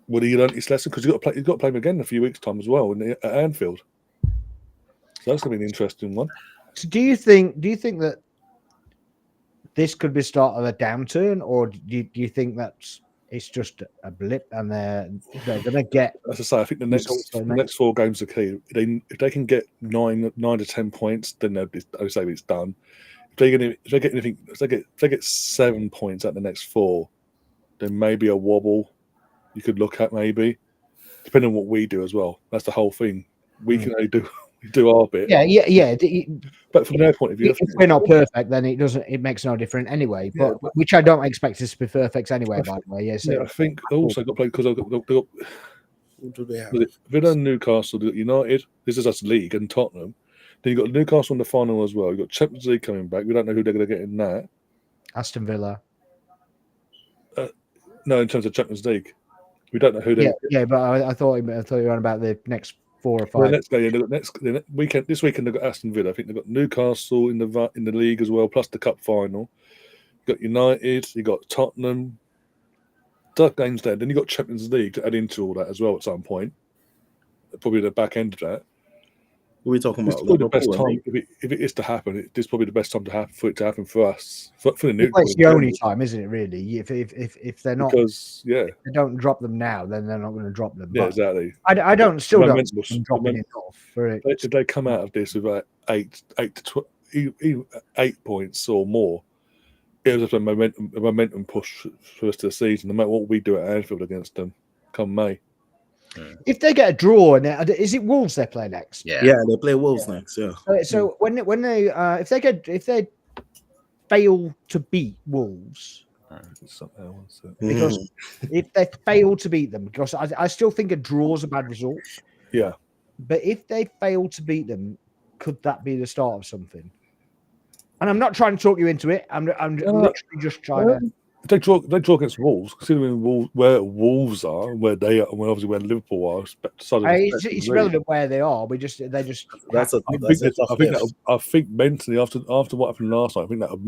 D: well, he learned his lesson because he's got to play him again in a few weeks' time as well at Anfield. So that's going to be an interesting one.
A: So do you think that this could be the start of a downturn, or do you think it's just a blip and they're going to get?
D: As I say, I think the next 4 games are key. If they can get 9 to 10 points, then I would say it's done. If they get 7 points at the next 4, then maybe a wobble you could look at, maybe depending on what we do as well. That's the whole thing. We can only do our bit.
A: Yeah.
D: But from their point of view,
A: if we're not perfect, then it makes no difference anyway. But which I don't expect us to be perfect anyway. By the way, I
D: think also got played because I've got Villa, Newcastle, United. This is us league and Tottenham. Then you got Newcastle in the final as well. You got Champions League coming back. We don't know who they're going to get in that.
A: Aston Villa.
D: No, in terms of Champions League, we don't know who they.
A: Yeah, but I thought you were on about the next 4 or 5.
D: The weekend. This weekend they've got Aston Villa. I think they've got Newcastle in the league as well, plus the cup final. You got United. You got Tottenham. Dark games there. Then you got Champions League to add into all that as well at some point. Probably the back end of that.
B: We're talking
D: It's
B: about
D: probably the best
B: Liverpool,
D: time if it is to happen. It's probably the best time to happen for it to happen for us for the
A: Well,
D: neutral.
A: it's the only time, isn't it? Really, if they're not,
D: Because
A: if they don't drop them now, then they're not going to drop them.
D: yeah,
A: But
D: exactly.
A: I don't see them dropping
D: Momentum-
A: enough for it.
D: If they come out of this with like 8 points or more, it was just a momentum push for us to the season. No matter what we do at Anfield against them, come May.
A: If they get a draw, and is it Wolves they play next?
C: Yeah.
B: Yeah, they play Wolves next. Yeah.
A: So when they if they fail to beat Wolves, because if they fail to beat them, because I still think a draw is a bad result.
D: Yeah.
A: But if they fail to beat them, could that be the start of something? And I'm not trying to talk you into it. I'm literally just trying to.
D: They draw against Wolves, considering where Wolves are, where they are, and obviously where Liverpool are.
A: It's relevant where they are. They just.
D: I think mentally after what happened last night, I think that would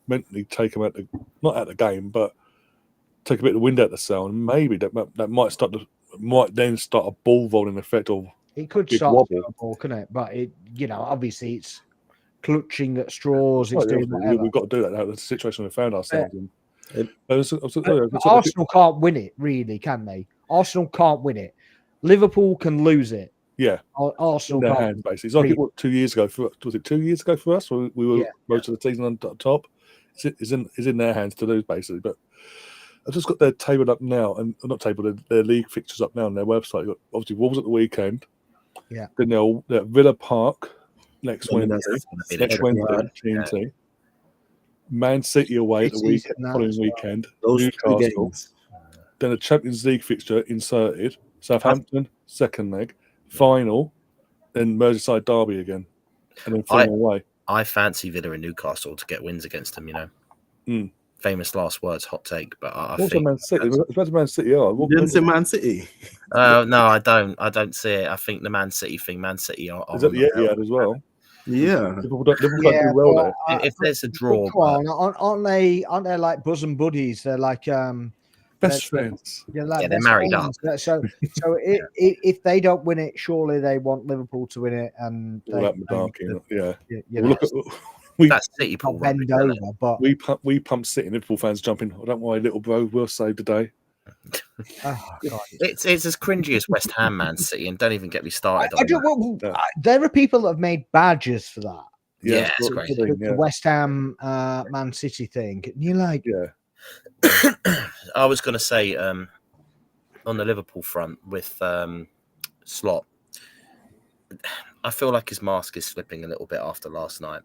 D: mentally take them not out the game, but take a bit of the wind out the sail, and maybe that might then start a ball rolling effect of
A: it could start a ball, couldn't it? But obviously it's clutching at straws. It's doing whatever.
D: We've got to do that now. That's the situation we found ourselves in.
A: Arsenal can't win it, really, can they? Arsenal can't win it. Liverpool can lose it.
D: Yeah,
A: Arsenal
D: in their
A: can't.
D: hands, basically. It's like it was 2 years ago. Was it 2 years ago for us? We were most of the season on top. It's in their hands to lose, basically. But I've just got their table up now, and not table, their league fixtures up now on their website. You've got obviously Wolves at the weekend.
A: Yeah.
D: Then they're at Villa Park next Wednesday. TNT. Man City away at the following weekend.
B: Those
D: Newcastle.
B: 2 games.
D: Then a Champions League fixture inserted. Southampton, second leg. Final. Then Merseyside derby again. And then Fulham away.
C: I fancy Villa and Newcastle to get wins against them, Famous last words, hot take, but I think
D: Man City. Where's Man City?
B: You didn't say Man City.
C: No, I don't see it. I think the Man City are
D: Is that the Etihad as well?
B: Yeah.
D: Liverpool don't do well there.
C: if there's a draw,
A: aren't they like bosom buddies? They're like
D: best friends.
A: They're
C: married up.
A: So if they don't win it, surely they want Liverpool to win it, and
C: that's City pull
A: bend over. But
D: we pump City. Liverpool fans jumping. I don't worry, little bro. We'll save the day.
C: Oh, God. It's as cringy as West Ham, Man City, and don't even get me started.
A: There are people that have made badges for that.
C: Yeah, it's great.
A: The West Ham Man City thing. And you're like,
C: I was going to say on the Liverpool front with Slot, I feel like his mask is slipping a little bit after last night.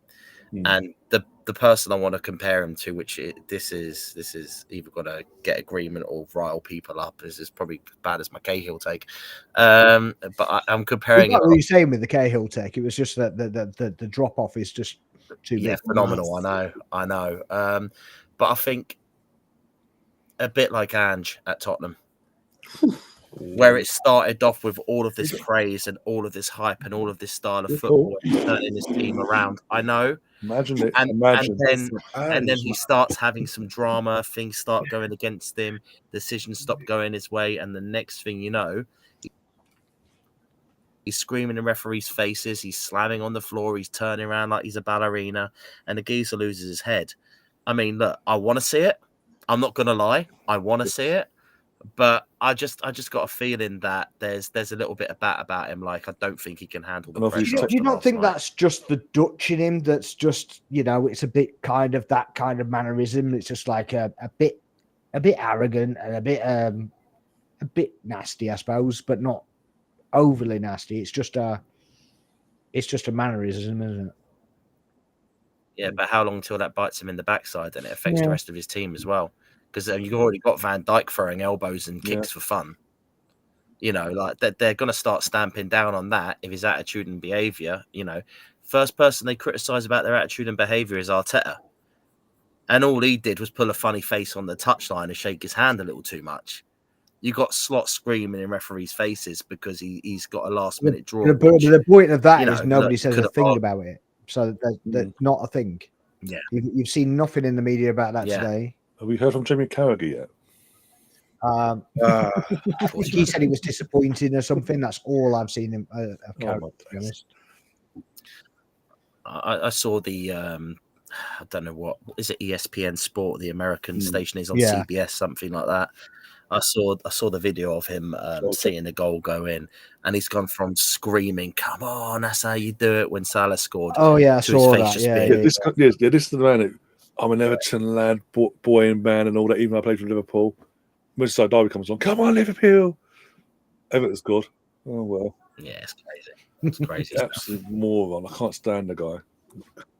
C: And the person I want to compare him to, this is either going to get agreement or rile people up, is probably as bad as my Cahill take. But I'm comparing.
A: What were you saying with the Cahill take? It was just that the drop off is just too big.
C: Phenomenal. I know. But I think a bit like Ange at Tottenham, where it started off with all of this praise and all of this hype and all of this style of football, turning his team around. I know.
D: Imagine it.
C: And then he starts having some drama. Things start going against him. Decisions stop going his way, and the next thing you know, he's screaming in referees' faces. He's slamming on the floor. He's turning around like he's a ballerina, and the geezer loses his head. I mean, look, I want to see it. I'm not gonna lie. I want to see it. But I just got a feeling that there's a little bit of that about him. Like, I don't think he can handle the pressure.
A: You don't think that's just the Dutch in him? That's just, it's a bit kind of that kind of mannerism. It's just like a bit arrogant and a bit nasty, I suppose, but not overly nasty. It's just a mannerism, isn't it?
C: Yeah, but how long till that bites him in the backside? And it affects the rest of his team as well. Because you've already got Van Dijk throwing elbows and kicks for fun. Like they're going to start stamping down on that if his attitude and behaviour. First person they criticise about their attitude and behaviour is Arteta. And all he did was pull a funny face on the touchline and shake his hand a little too much. You got Slot screaming in referees' faces because he's got a last-minute draw.
A: The point of that is nobody says a thing about it. So that's not a thing.
C: Yeah.
A: You've seen nothing in the media about that today.
D: Have we heard from Jimmy Carragher yet?
A: I think he said he was disappointing or something. That's all I've seen him. To be honest.
C: I saw the I don't know what is it, ESPN Sport, the American station is on CBS, something like that. I saw the video of him seeing the goal go in, and he's gone from screaming, "Come on, that's how you do it!" when Salah scored.
A: Oh yeah, I
C: to
A: saw
C: his face
A: that.
C: just
D: This is the man. I'm an Everton lad, boy and man, and all that. Even though I played for Liverpool, Merseyside Derby comes on. Come on, Liverpool! Everton's good. Oh well.
C: Yeah, it's crazy. It's crazy.
D: Absolute moron. I can't stand the guy.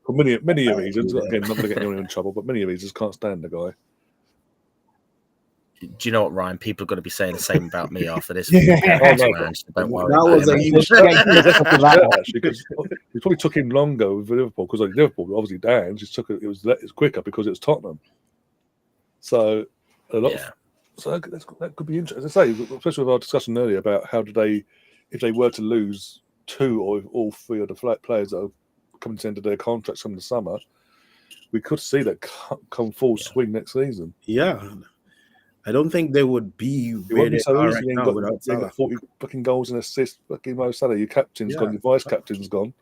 D: For many reasons. Again, not going to get anyone in trouble, but many reasons can't stand the guy.
C: Do you know what, Ryan? People are going to be saying the same about me after this.
B: Don't
C: worry.
D: It probably took him longer with Liverpool because Liverpool, obviously, Dan's it's quicker because it's Tottenham. So a lot. So that could be interesting. As I say, especially with our discussion earlier about how do they, if they were to lose 2 or all 3 of the players that are coming to the end of their contracts from the summer, we could see that come full swing next season.
B: Yeah. I don't think they would be where they are right now without Salah.
D: Got 40 fucking goals and assists. Fucking Mo Salah, your captain's gone, your vice captain's gone.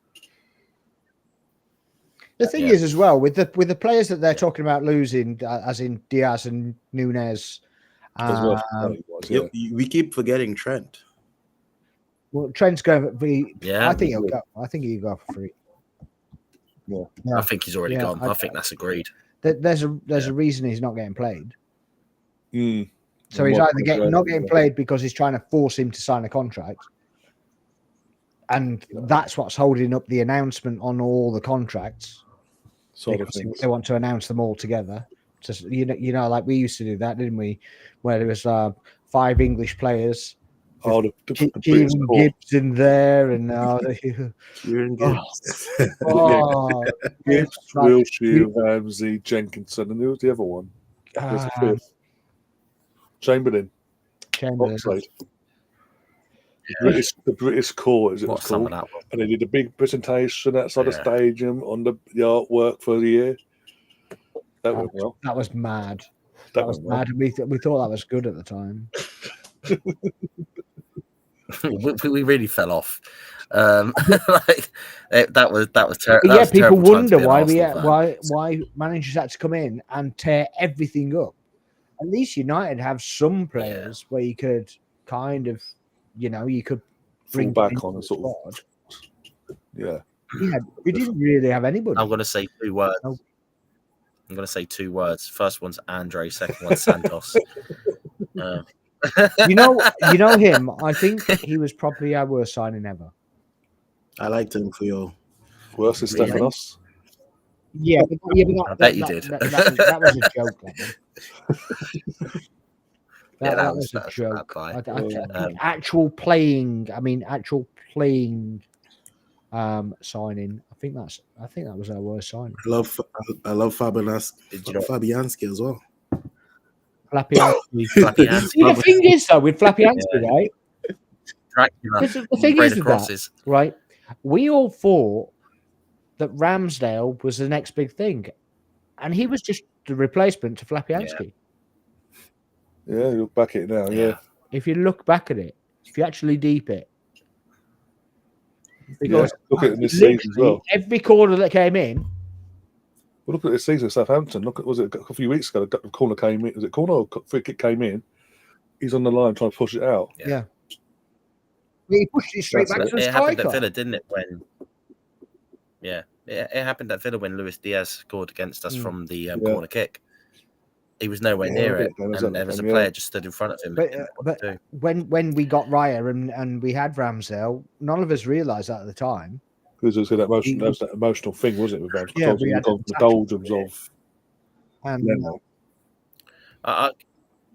A: The thing is, as well, with the players that they're talking about losing, as in Diaz and Nunez,
B: we keep forgetting Trent.
A: Well, Trent's going to be.
C: Yeah,
A: I think he'll go. I think he'll go for free.
C: Yeah. I think he's already gone. I think that's agreed.
A: There's a reason he's not getting played.
D: Mm.
A: So he's either not getting played because he's trying to force him to sign a contract, and that's what's holding up the announcement on all the contracts. They want to announce them all together. Just you know, like we used to do that, didn't we? Where there was 5 English players.
D: Oh, the
A: Kieran Gibbs in there, and
B: Kieran Gibbs,
D: Gibbs, Wilshere, Ramsey, Jenkinson, and who was the other one? There's the 5th. Chamberlain. Oxlade. The British core, as it was called. And they did a big presentation outside the stadium on the artwork for the year. That went well.
A: That was mad. That was mad. We thought that was good at the time.
C: we really fell off. That was terrible.
A: Yeah, people wonder why managers had to come in and tear everything up. At least United have some players where you could kind of, you could bring
D: back on a sort of. Yeah.
A: We didn't really have anybody.
C: I'm going to say 2 words. I'm going to say 2 words. First one's Andre. Second one's Santos.
A: You know him. I think he was probably our worst signing ever.
B: I liked him for your
D: worse than Stefanos.
A: Yeah,
C: I bet you did.
A: That was a joke. That was a joke. Actual playing. I mean, actual playing. Signing. I think that was our worst signing.
B: I love Fabianski as well.
A: Flapianski. The thing is, though, with Flapianski, right? The thing is with that, right? We all thought that Ramsdale was the next big thing, and he was just the replacement to Flapianski.
D: Yeah, you look back at it now. Yeah.
A: If you look back at it, if you actually deep it, because
D: look at this season as well.
A: Every corner that came in.
D: Well, look at this season, Southampton. Was it a few weeks ago? The corner came in. Was it corner or free kick came in? He's on the line trying to push it out.
A: Yeah. He pushed it straight back to the striker.
C: It happened at Villa, didn't it? It happened at Villa when Luis Diaz scored against us from the corner kick. He was nowhere near it, and there was a player just stood in front of him.
A: But when we got Raya and we had Ramsdale, none of us realised that at the time.
D: Because that was that emotional thing, wasn't it? With Ramsdale,
A: we had
D: the doldrums of.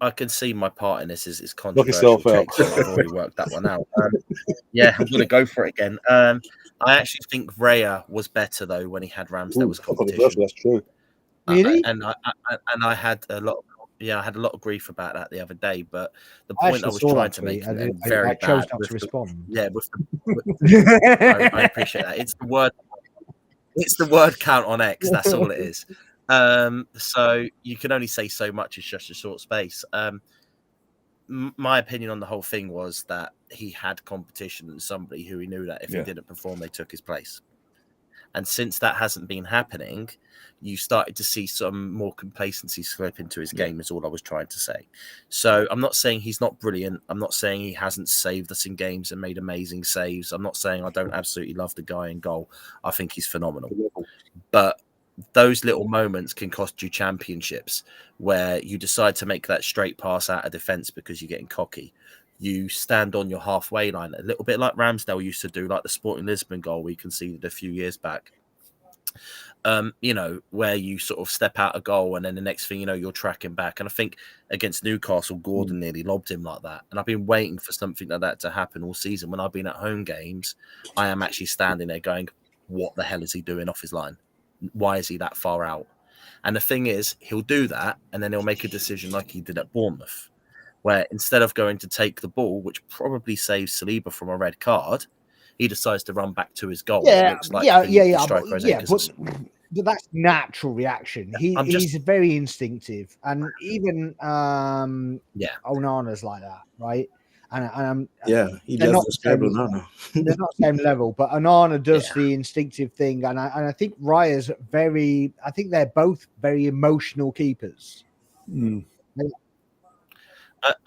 C: I can see my part in this is controversial.
D: Knock yourself out.
C: I've already worked that one out. I'm going to go for it again. I actually think Raya was better though when he had Ramsdale as competition.
D: That's true.
A: Really?
C: I had a lot. I had a lot of grief about that the other day. But the point I was trying to make, and I
A: chose not to respond.
C: I appreciate that. It's the word count on X. That's all it is. So you can only say so much in just a short space. my opinion on the whole thing was that he had competition and somebody who he knew that if he didn't perform, they took his place. And since that hasn't been happening, you started to see some more complacency slip into his game, is all I was trying to say. So I'm not saying he's not brilliant. I'm not saying he hasn't saved us in games and made amazing saves. I'm not saying I don't absolutely love the guy in goal. I think he's phenomenal. But those little moments can cost you championships, where you decide to make that straight pass out of defence because you're getting cocky. You stand on your halfway line, a little bit like Ramsdale used to do, like the Sporting Lisbon goal we conceded a few years back. Where you sort of step out a goal and then the next thing you know, you're tracking back. And I think against Newcastle, Gordon nearly lobbed him like that. And I've been waiting for something like that to happen all season. When I've been at home games, I am actually standing there going, what the hell is he doing off his line? Why is he that far out? And the thing is, he'll do that and then he'll make a decision like he did at Bournemouth, where instead of going to take the ball, which probably saves Saliba from a red card, he decides to run back to his goal.
A: Yeah,
C: it looks like
A: but that's natural reaction. He's very instinctive, and even Onana's like that, right? And
B: he does describe Onana.
A: They're not the same level, but Onana does the instinctive thing, and I think Raya's very. I think they're both very emotional keepers.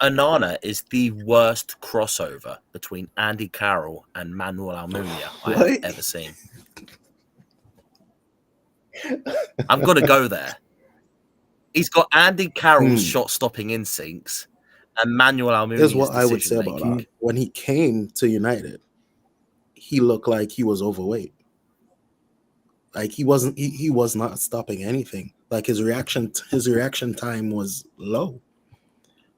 C: Onana is the worst crossover between Andy Carroll and Manuel Almunia I have ever seen. I'm going to go there. He's got Andy Carroll's shot-stopping instincts and Manuel Almunia's
B: Here's what I would say about him. When he came to United, he looked like he was overweight. Like he wasn't. He was not stopping anything. Like his reaction time was low.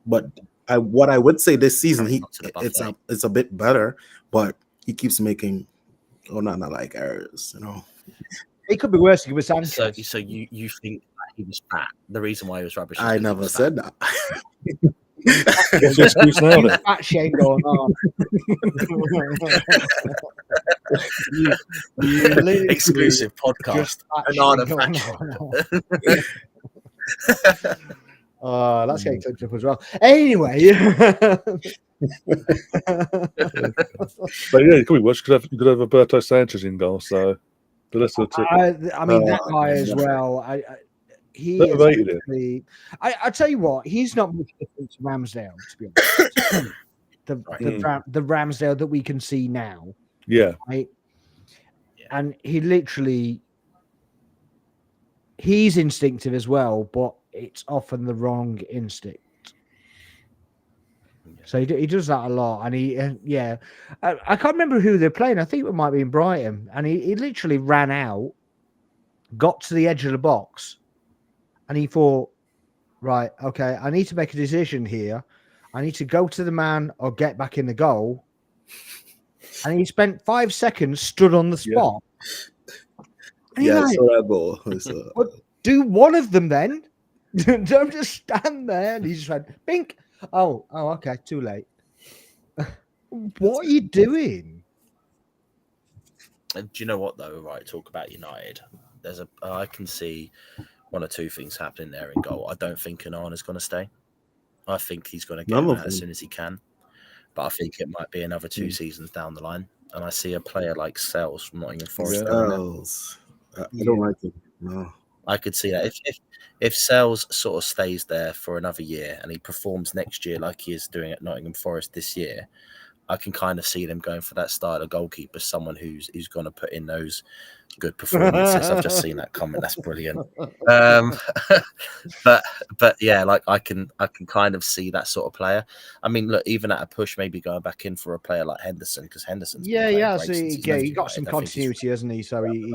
B: But what I would say this season, it's a bit better, but he keeps making Onana like errors,
A: It could be worse if he was Sanchez.
C: So you think that he was fat? The reason why he was rubbish?
B: I never said that.
A: Fat shame going on.
C: Exclusive podcast.
A: That's getting clipped up as well. Anyway.
D: But yeah, it could be worse. You could have Roberto Sanchez in goal. So
A: that guy as well. He is I tell you what, he's not much different to Ramsdale, to be honest. the Ramsdale that we can see now.
D: Yeah.
A: Right? And he's instinctive as well, but it's often the wrong instinct. So he does that a lot, and I can't remember who they're playing. I think it might be in Brighton, and he literally ran out, got to the edge of the box, and he thought, right, okay, I need to make a decision here. I need to go to the man or get back in the goal. And he spent 5 seconds stood on the spot.
B: Yeah, I saw that goal.
A: Well, do one of them then. Don't just stand there. And he just went, bink. Oh, okay, too late. What are you doing?
C: Do you know what though? Right, talk about United. I can see one or two things happening there in goal. I don't think Onana's going to stay. I think he's going to get him out as soon as he can. But I think it might be another 2 seasons down the line. And I see a player like Sells from Nottingham Forest.
B: I don't like him. No.
C: I could see that. If Sells sort of stays there for another year and he performs next year like he is doing at Nottingham Forest this year, I can kind of see them going for that style of goalkeeper, someone who's going to put in those good performances. I've just seen that comment. That's brilliant. But yeah, like I can kind of see that sort of player. I mean, look, even at a push, maybe going back in for a player like Henderson, because Henderson's
A: he got some continuity, hasn't he? So he.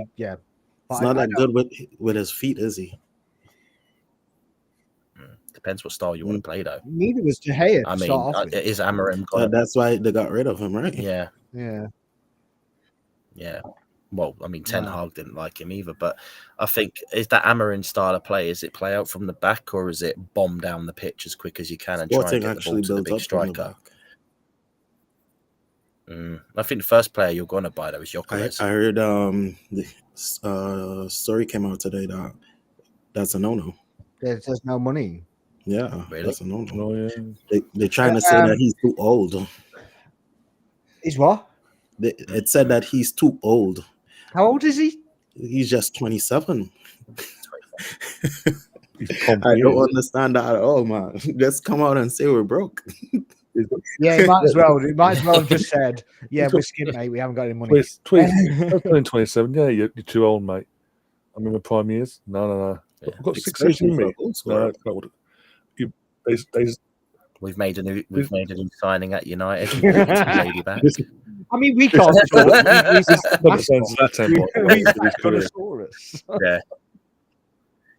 B: He's not that good with his feet, is he?
C: Depends what style you want to play, though.
A: Neither was De Gea.
C: I mean, is Amorim?
B: That's why they got rid of him, right?
C: Yeah. Well, I mean, Ten Hag didn't like him either, but I think is that Amorim style of play? Is it play out from the back, or is it bomb down the pitch as quick as you can and try and get the ball to the big striker? I think the first player you're going to buy though is Gyökeres.
B: I heard the story came out today that that's a no-no.
A: There's no money.
B: Yeah,
C: Really?
B: that's a no.
D: Oh yeah.
B: They're trying to say that he's too old.
A: He's what?
B: It said that he's too old.
A: How old is he?
B: He's just 27.
D: He's
B: I don't understand that at all, man. Just come out and say we're broke.
A: Yeah, he might as well. He might as well have just said, "Yeah, we're skint, mate. We haven't got any money."
D: 27. Yeah, you're too old, mate. I'm in my prime years. No.
C: Yeah.
D: I've got 6
B: Especially
D: years in
B: for
D: me.
B: a goal scorer.
D: No,
C: We've made a new signing at United. We brought the lady back.
A: I mean, we can't talk.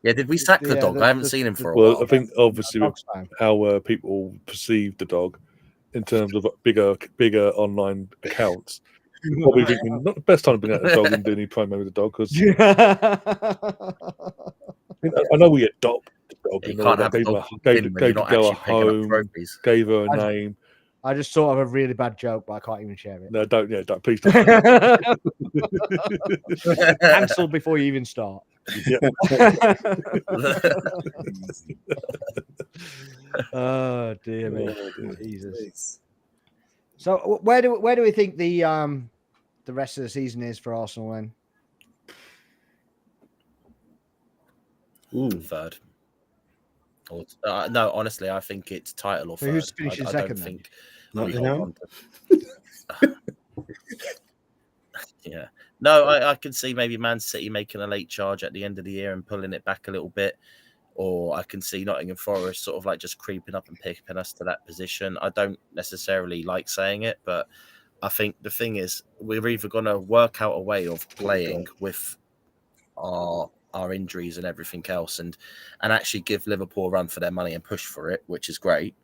C: Yeah, did we sack the
A: Yeah,
C: dog?
A: the-
C: I haven't
A: the-
C: seen him for a
D: Well,
C: while.
D: I think obviously with
A: Dog's time.
D: how people perceive the dog in terms of bigger online accounts. Probably thinking not the best time to bring out the dog and do any promo with the dog because I know we adopt the dog.
C: You can't have a dog
D: gave
C: when
D: the
C: you're not
D: girl a
C: actually picking up
D: home,
C: trophies.
D: gave her a name.
A: I just thought of a really bad joke, but I can't even share it.
D: No, don't. Yeah, don't. Please don't.
A: Cancelled before you even start.
D: Yeah.
A: Oh dear me, Jesus. So where do we think the rest of the season is for Arsenal then?
C: Third. Or, no, honestly, I think it's title or
A: So
C: third.
A: who's finishing second then?
C: Think
B: Not
C: we
B: you
C: hold
B: know.
C: on to... Yeah. No, I can see maybe Man City making a late charge at the end of the year and pulling it back a little bit. Or I can see Nottingham Forest sort of like just creeping up and picking us to that position. I don't necessarily like saying it, but I think the thing is we're either going to work out a way of playing with our injuries and everything else and actually give Liverpool a run for their money and push for it, which is great.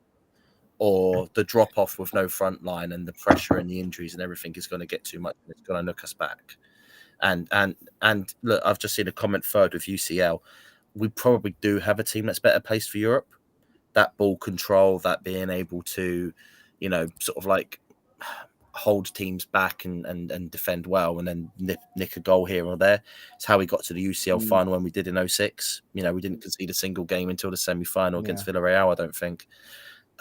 C: Or the drop off with no front line and the pressure and the injuries and everything is going to get too much. It's going to knock us back. And look, I've just seen a comment third with UCL. We probably do have a team that's better placed for Europe. That ball control, that being able to, sort of like hold teams back and defend well and then nick a goal here or there. It's how we got to the UCL final when we did in 2006. We didn't concede a single game until the semi-final against Villarreal, I don't think.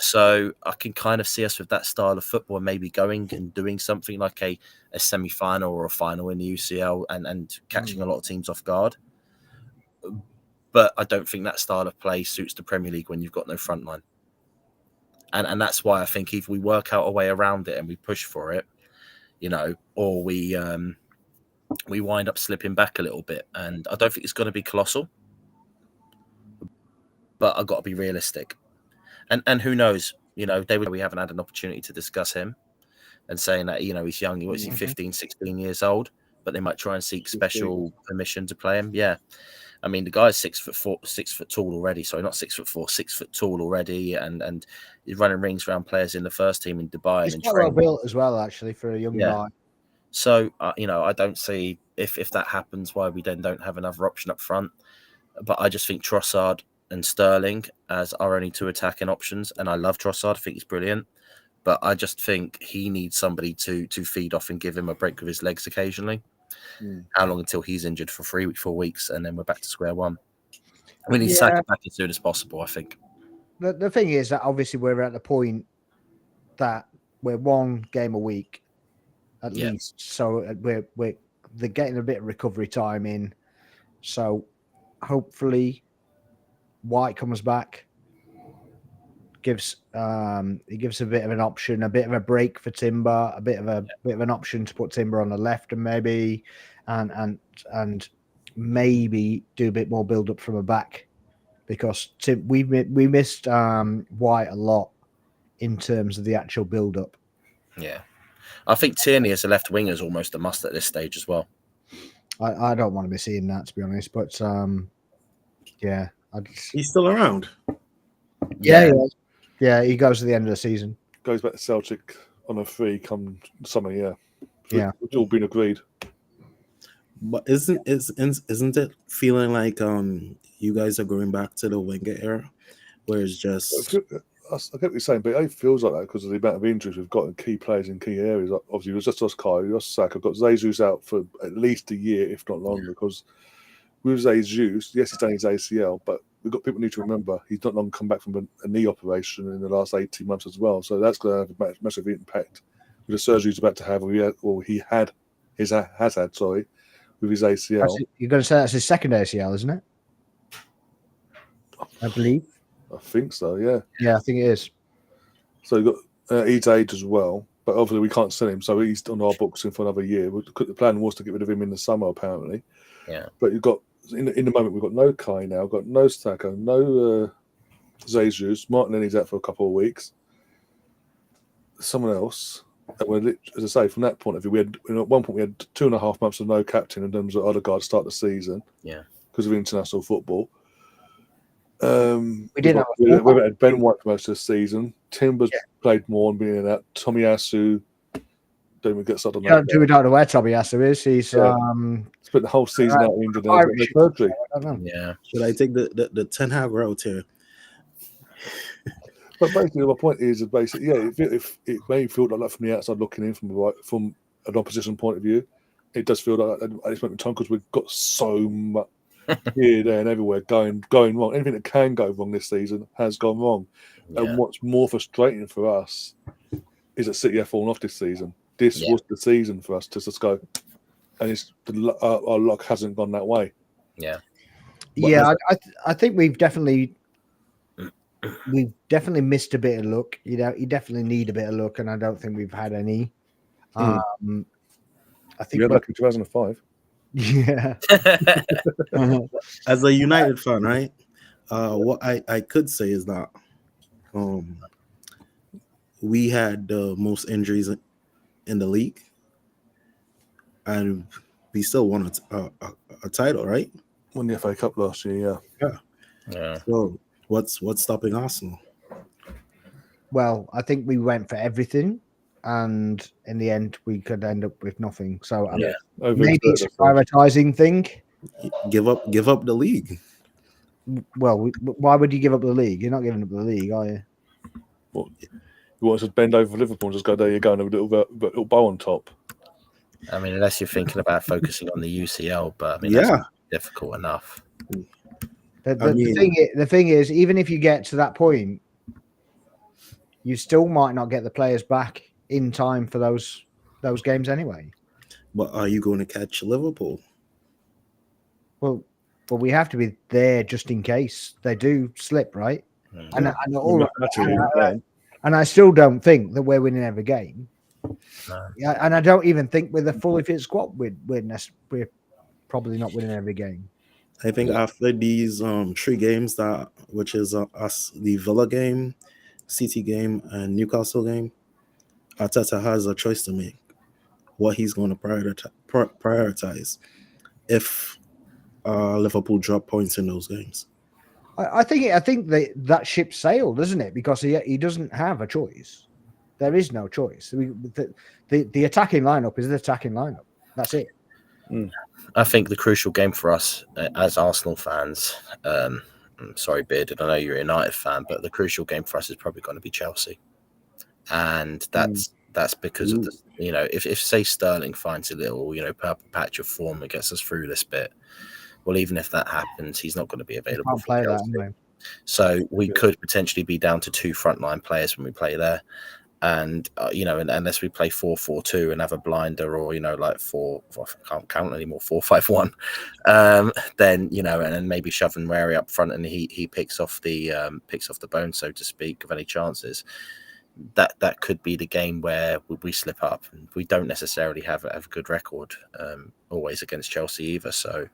C: So I can kind of see us with that style of football maybe going and doing something like a semi-final or a final in the UCL and catching a lot of teams off guard. But I don't think that style of play suits the Premier League when you've got no front line. And that's why I think if we work out a way around it and we push for it, or we wind up slipping back a little bit. And I don't think it's going to be colossal, but I've got to be realistic. And who knows, we haven't had an opportunity to discuss him and saying that, he's young, he's 15, 16 years old, but they might try and seek special permission to play him. Yeah. I mean, the guy's 6'4", 6 foot tall already. Sorry, not 6'4", 6 foot tall already, and he's running rings around players in the first team in Dubai.
A: He's
C: and
A: quite well built as well, actually, for a young guy.
C: So, I don't see if that happens why we then don't have another option up front. But I just think Trossard and Sterling as our only two attacking options, and I love Trossard. I think he's brilliant, but I just think he needs somebody to feed off and give him a break with his legs occasionally. How long until he's injured for 3-4 weeks, and then we're back to square one? We need Saka back as soon as possible, I think.
A: The thing is that obviously we're at the point that we're one game a week at least, so they're getting a bit of recovery time in. So hopefully White comes back, gives a bit of an option, a bit of a break for Timber, a bit of an option to put Timber on the left and maybe maybe do a bit more build up from a back, because we missed White a lot in terms of the actual build up. Yeah,
C: I think Tierney as a left winger is almost a must at this stage as well.
A: I don't want to be seeing that, to be honest, but
B: he's still around.
A: Yeah, he goes to the end of the season.
D: Goes back to Celtic on a free come summer,
A: Yeah.
D: It's all been agreed.
B: But isn't it feeling like you guys are going back to the Wenger era, where it's just...
D: I get what you're saying, but it feels like that because of the amount of injuries we've got in key players in key areas. Obviously, it was just us, Kai, just Saka. I've got Jesus out for at least a year, if not longer, because with Jesus, yes, he's done his ACL, but we've got people need to remember he's not long come back from a knee operation in the last 18 months as well. So that's going to have a massive impact with the surgery he's about to have, has had, with his ACL.
A: You're going to say that's his second ACL, isn't it? I believe.
D: I think so, yeah.
A: Yeah, I think it is.
D: So you've got he's age as well, but obviously we can't sell him, so he's on our books for another year. The plan was to get rid of him in the summer, apparently.
C: Yeah.
D: But you've got in the moment we've got no Kai now, got no Saka, no Jesus. Martinelli's out for a couple of weeks. Someone else. And as I say, from that point of view, at one point we had 2.5 months of no captain in terms of Odegaard start the season.
C: Yeah.
D: Because of international football.
A: We did
D: we've had Ben White for most of the season. Timbers played more and been in that. Tommy Asu, don't even get started on that.
A: We don't know where Tommy Asu is. He's
D: spent the whole season out injured and surgery.
C: Yeah.
B: Should I take the Ten Hag route here?
D: But basically, my point is basically, if it may feel like that from the outside looking in from an opposition point of view, it does feel like that at this moment in time because we've got so much here, there, and everywhere going wrong. Anything that can go wrong this season has gone wrong. Yeah. And what's more frustrating for us is that City have fallen off this season. This was the season for us to just go, and our luck hasn't gone that way.
C: Yeah,
A: I think we've definitely missed a bit of luck. You definitely need a bit of luck, and I don't think we've had any. I think
D: we had luck in 2005.
A: Yeah.
B: As a United fan, right? What I could say is that we had the most injuries in the league, and we still won a title, right?
D: Won the FA Cup last year,
C: yeah.
B: So what's stopping Arsenal?
A: Well, I think we went for everything, and in the end, we could end up with nothing. So maybe it's a prioritising thing.
B: Give up the league.
A: Well, why would you give up the league? You're not giving up the league, are you?
D: Well, you want us to bend over Liverpool and just go, there you go, and a little bow on top.
C: I mean, unless you're thinking about focusing on the UCL, but I mean, that's difficult enough.
A: The thing is, even if you get to that point, you still might not get the players back in time for those games anyway.
B: But are you going to catch Liverpool?
A: Well, we have to be there just in case they do slip, right? And I still don't think that we're winning every game.
B: No.
A: Yeah, and I don't even think with a fully fit squad we're probably not winning every game.
B: I think after these 3 games, which is us, the Villa game, City game, and Newcastle game, Arteta has a choice to make. What he's going to prioritize if Liverpool drop points in those games.
A: I think that ship sailed, doesn't it? Because he doesn't have a choice. There is no choice. The attacking lineup is the attacking lineup. That's it.
C: I think the crucial game for us as Arsenal fans, I'm sorry, Bearded, I know you're a United fan, but the crucial game for us is probably going to be Chelsea. And that's because of the, if say Sterling finds a little, purple patch of form that gets us through this bit, well, even if that happens, he's not going to be available for Chelsea. So we could potentially be down to 2 frontline players when we play there. And, unless we play 4-4-2 and have a blinder or, like 4, I can't count anymore, 4-5-1, then, and then maybe shoving Rary up front and he picks off the bone, so to speak, of any chances. That could be the game where we slip up. And we don't necessarily have a good record always against Chelsea either. So,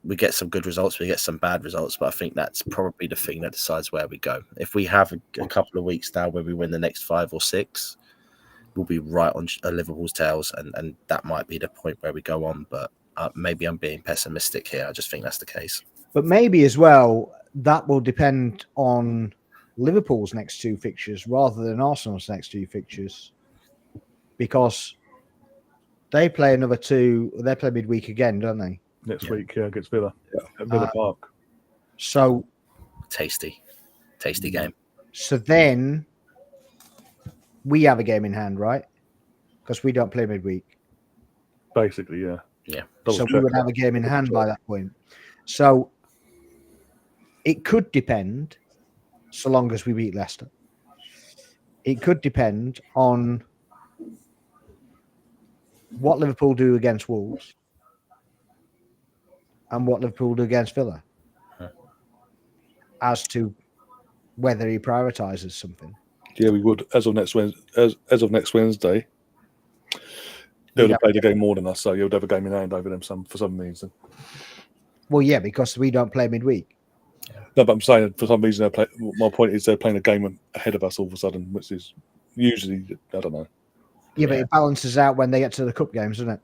C: we get some good results, we get some bad results, but I think that's probably the thing that decides where we go. If we have a couple of weeks now where we win the next 5 or 6, we'll be right on Liverpool's tails, and that might be the point where we go on. But maybe I'm being pessimistic here. I just think that's the case.
A: But maybe as well, that will depend on Liverpool's next 2 fixtures rather than Arsenal's next 2 fixtures, because they play another 2. They play midweek again, don't they?
D: Next week, against Villa at Villa Park.
A: So
C: tasty game.
A: So then we have a game in hand, right? Because we don't play midweek.
D: Basically, yeah.
A: So we would have a game in hand by that point. So it could depend, so long as we beat Leicester. It could depend on what Liverpool do against Wolves and what Liverpool do against Villa as to whether he prioritises something.
D: Yeah, we would. As of next Wednesday, they would have played a game more than us, so you would have a game in hand over them for some reason.
A: Well, yeah, because we don't play midweek.
D: No, but I'm saying for some reason my point is they're playing a game ahead of us all of a sudden, which is usually, I don't know.
A: Yeah, but it balances out when they get to the cup games, doesn't it?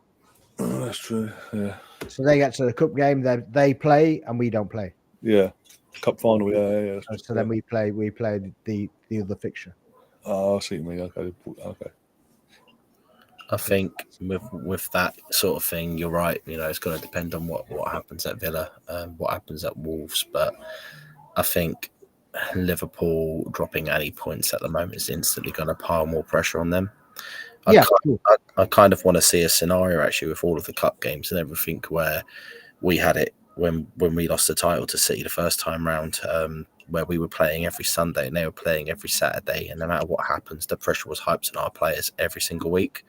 D: Oh, that's true. Yeah.
A: So they get to the cup game, they play, and we don't play.
D: Yeah, cup final. Yeah.
A: So then we play the other fixture.
D: Oh, I see what you mean. Okay.
C: I think with that sort of thing, you're right. You know, it's going to depend on what happens at Villa, what happens at Wolves. But I think Liverpool dropping any points at the moment is instantly going to pile more pressure on them. I kind of want to see a scenario actually with all of the cup games and everything where we had it when we lost the title to City the first time round, where we were playing every Sunday and they were playing every Saturday, and no matter what happens, the pressure was hyped on our players every single week.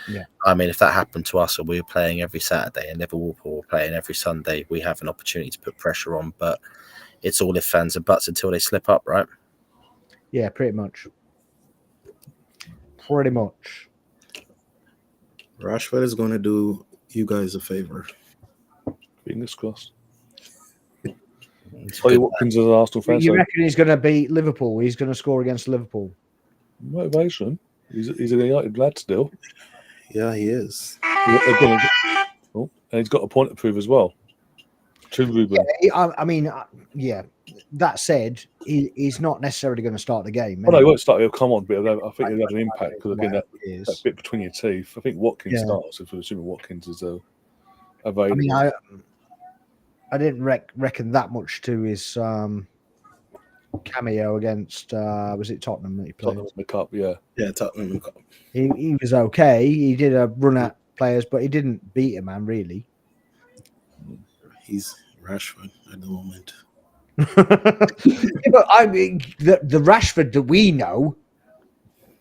A: Yeah,
C: I mean, if that happened to us, or we were playing every Saturday and Liverpool were playing every Sunday, we have an opportunity to put pressure on. But it's all if fans and buts until they slip up, right?
A: Yeah, pretty much. Pretty much.
B: Rashford is going to do you guys a favor.
D: Fingers crossed. Watkins is an Arsenal fan.
A: You reckon he's going to beat Liverpool? He's going to score against Liverpool?
D: Motivation. He's a United lad still.
B: Yeah, he is.
D: And he's got a point to prove as well. To Ruben.
A: Yeah, I mean, yeah. That said, he's not necessarily going to start the game.
D: Oh, no, he won't start. He'll come on, but I think he'll have an impact because again, that bit between your teeth. I think Watkins starts. If we're assuming Watkins is available.
A: I mean, I didn't reckon that much to his cameo against was it Tottenham that he played?
D: Tottenham in the cup, yeah,
B: Tottenham in the cup.
A: He was okay. He did a run at players, but he didn't beat a man really.
B: He's Rashford at the moment.
A: But I mean, the Rashford that we know,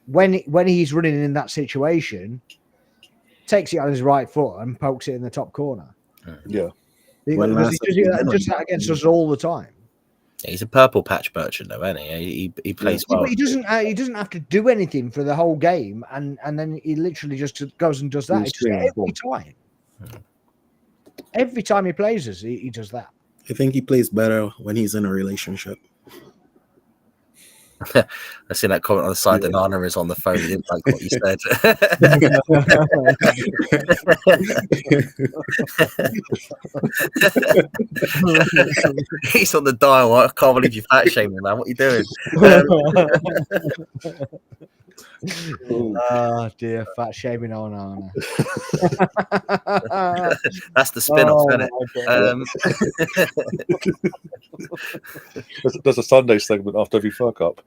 A: when he's running in that situation, takes it on his right foot and pokes it in the top corner.
D: Yeah,
A: because he does that against us all the time.
C: He's a purple patch merchant, though, isn't he? He plays well.
A: But he doesn't have to do anything for the whole game, and then he literally just goes and does that. Every time. Every time he plays us, he does that.
B: I think he plays better when he's in a relationship.
C: I see that comment on the side that Nana is on the phone. He didn't like what you said. He's on the dial. I can't believe you fat shaming, man. What are you doing?
A: Oh dear, fat shaming on Anna.
C: That's the spin-off, isn't
D: it? There's a Sunday segment after every fuck up.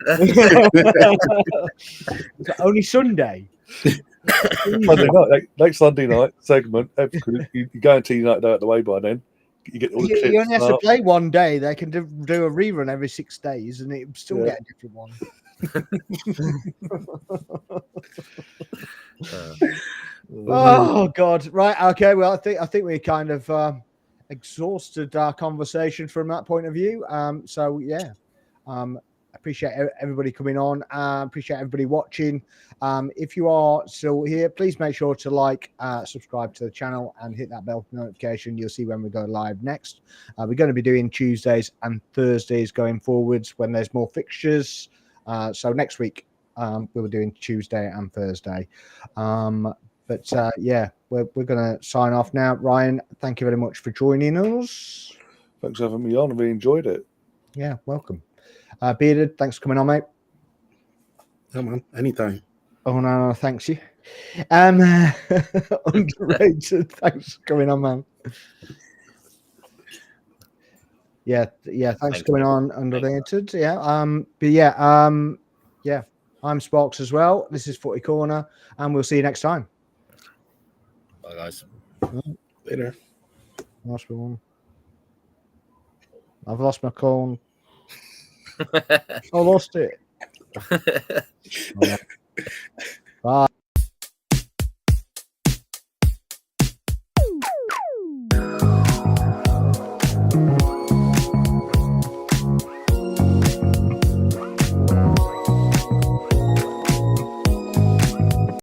A: Only Sunday.
D: Sunday night, next Sunday night segment. You guarantee United out the way by then. You get all the clips.
A: You only have to play one day. They can do a rerun every 6 days, and it still get a different one. Oh God! Right? Okay. Well, I think we kind of exhausted our conversation from that point of view. So yeah, appreciate everybody coming on. Appreciate everybody watching. If you are still here, please make sure to like, subscribe to the channel, and hit that bell notification. You'll see when we go live next. We're going to be doing Tuesdays and Thursdays going forwards when there's more fixtures. So next week we were doing Tuesday and Thursday. But yeah, we're going to sign off now. Ryan, thank you very much for joining us.
D: Thanks for having me on. I really enjoyed it.
A: Yeah, welcome. Bearded, thanks for coming on, mate.
B: Come on, anytime.
A: Oh, no, thanks you. Underrated, thanks for coming on, man. Yeah, thanks for coming on, Underrated. Yeah, but yeah, yeah, I'm Sparks as well. This is Footy Corner, and we'll see you next time.
C: Bye, guys.
B: Later.
A: Lost my one. I've lost my call. I lost it.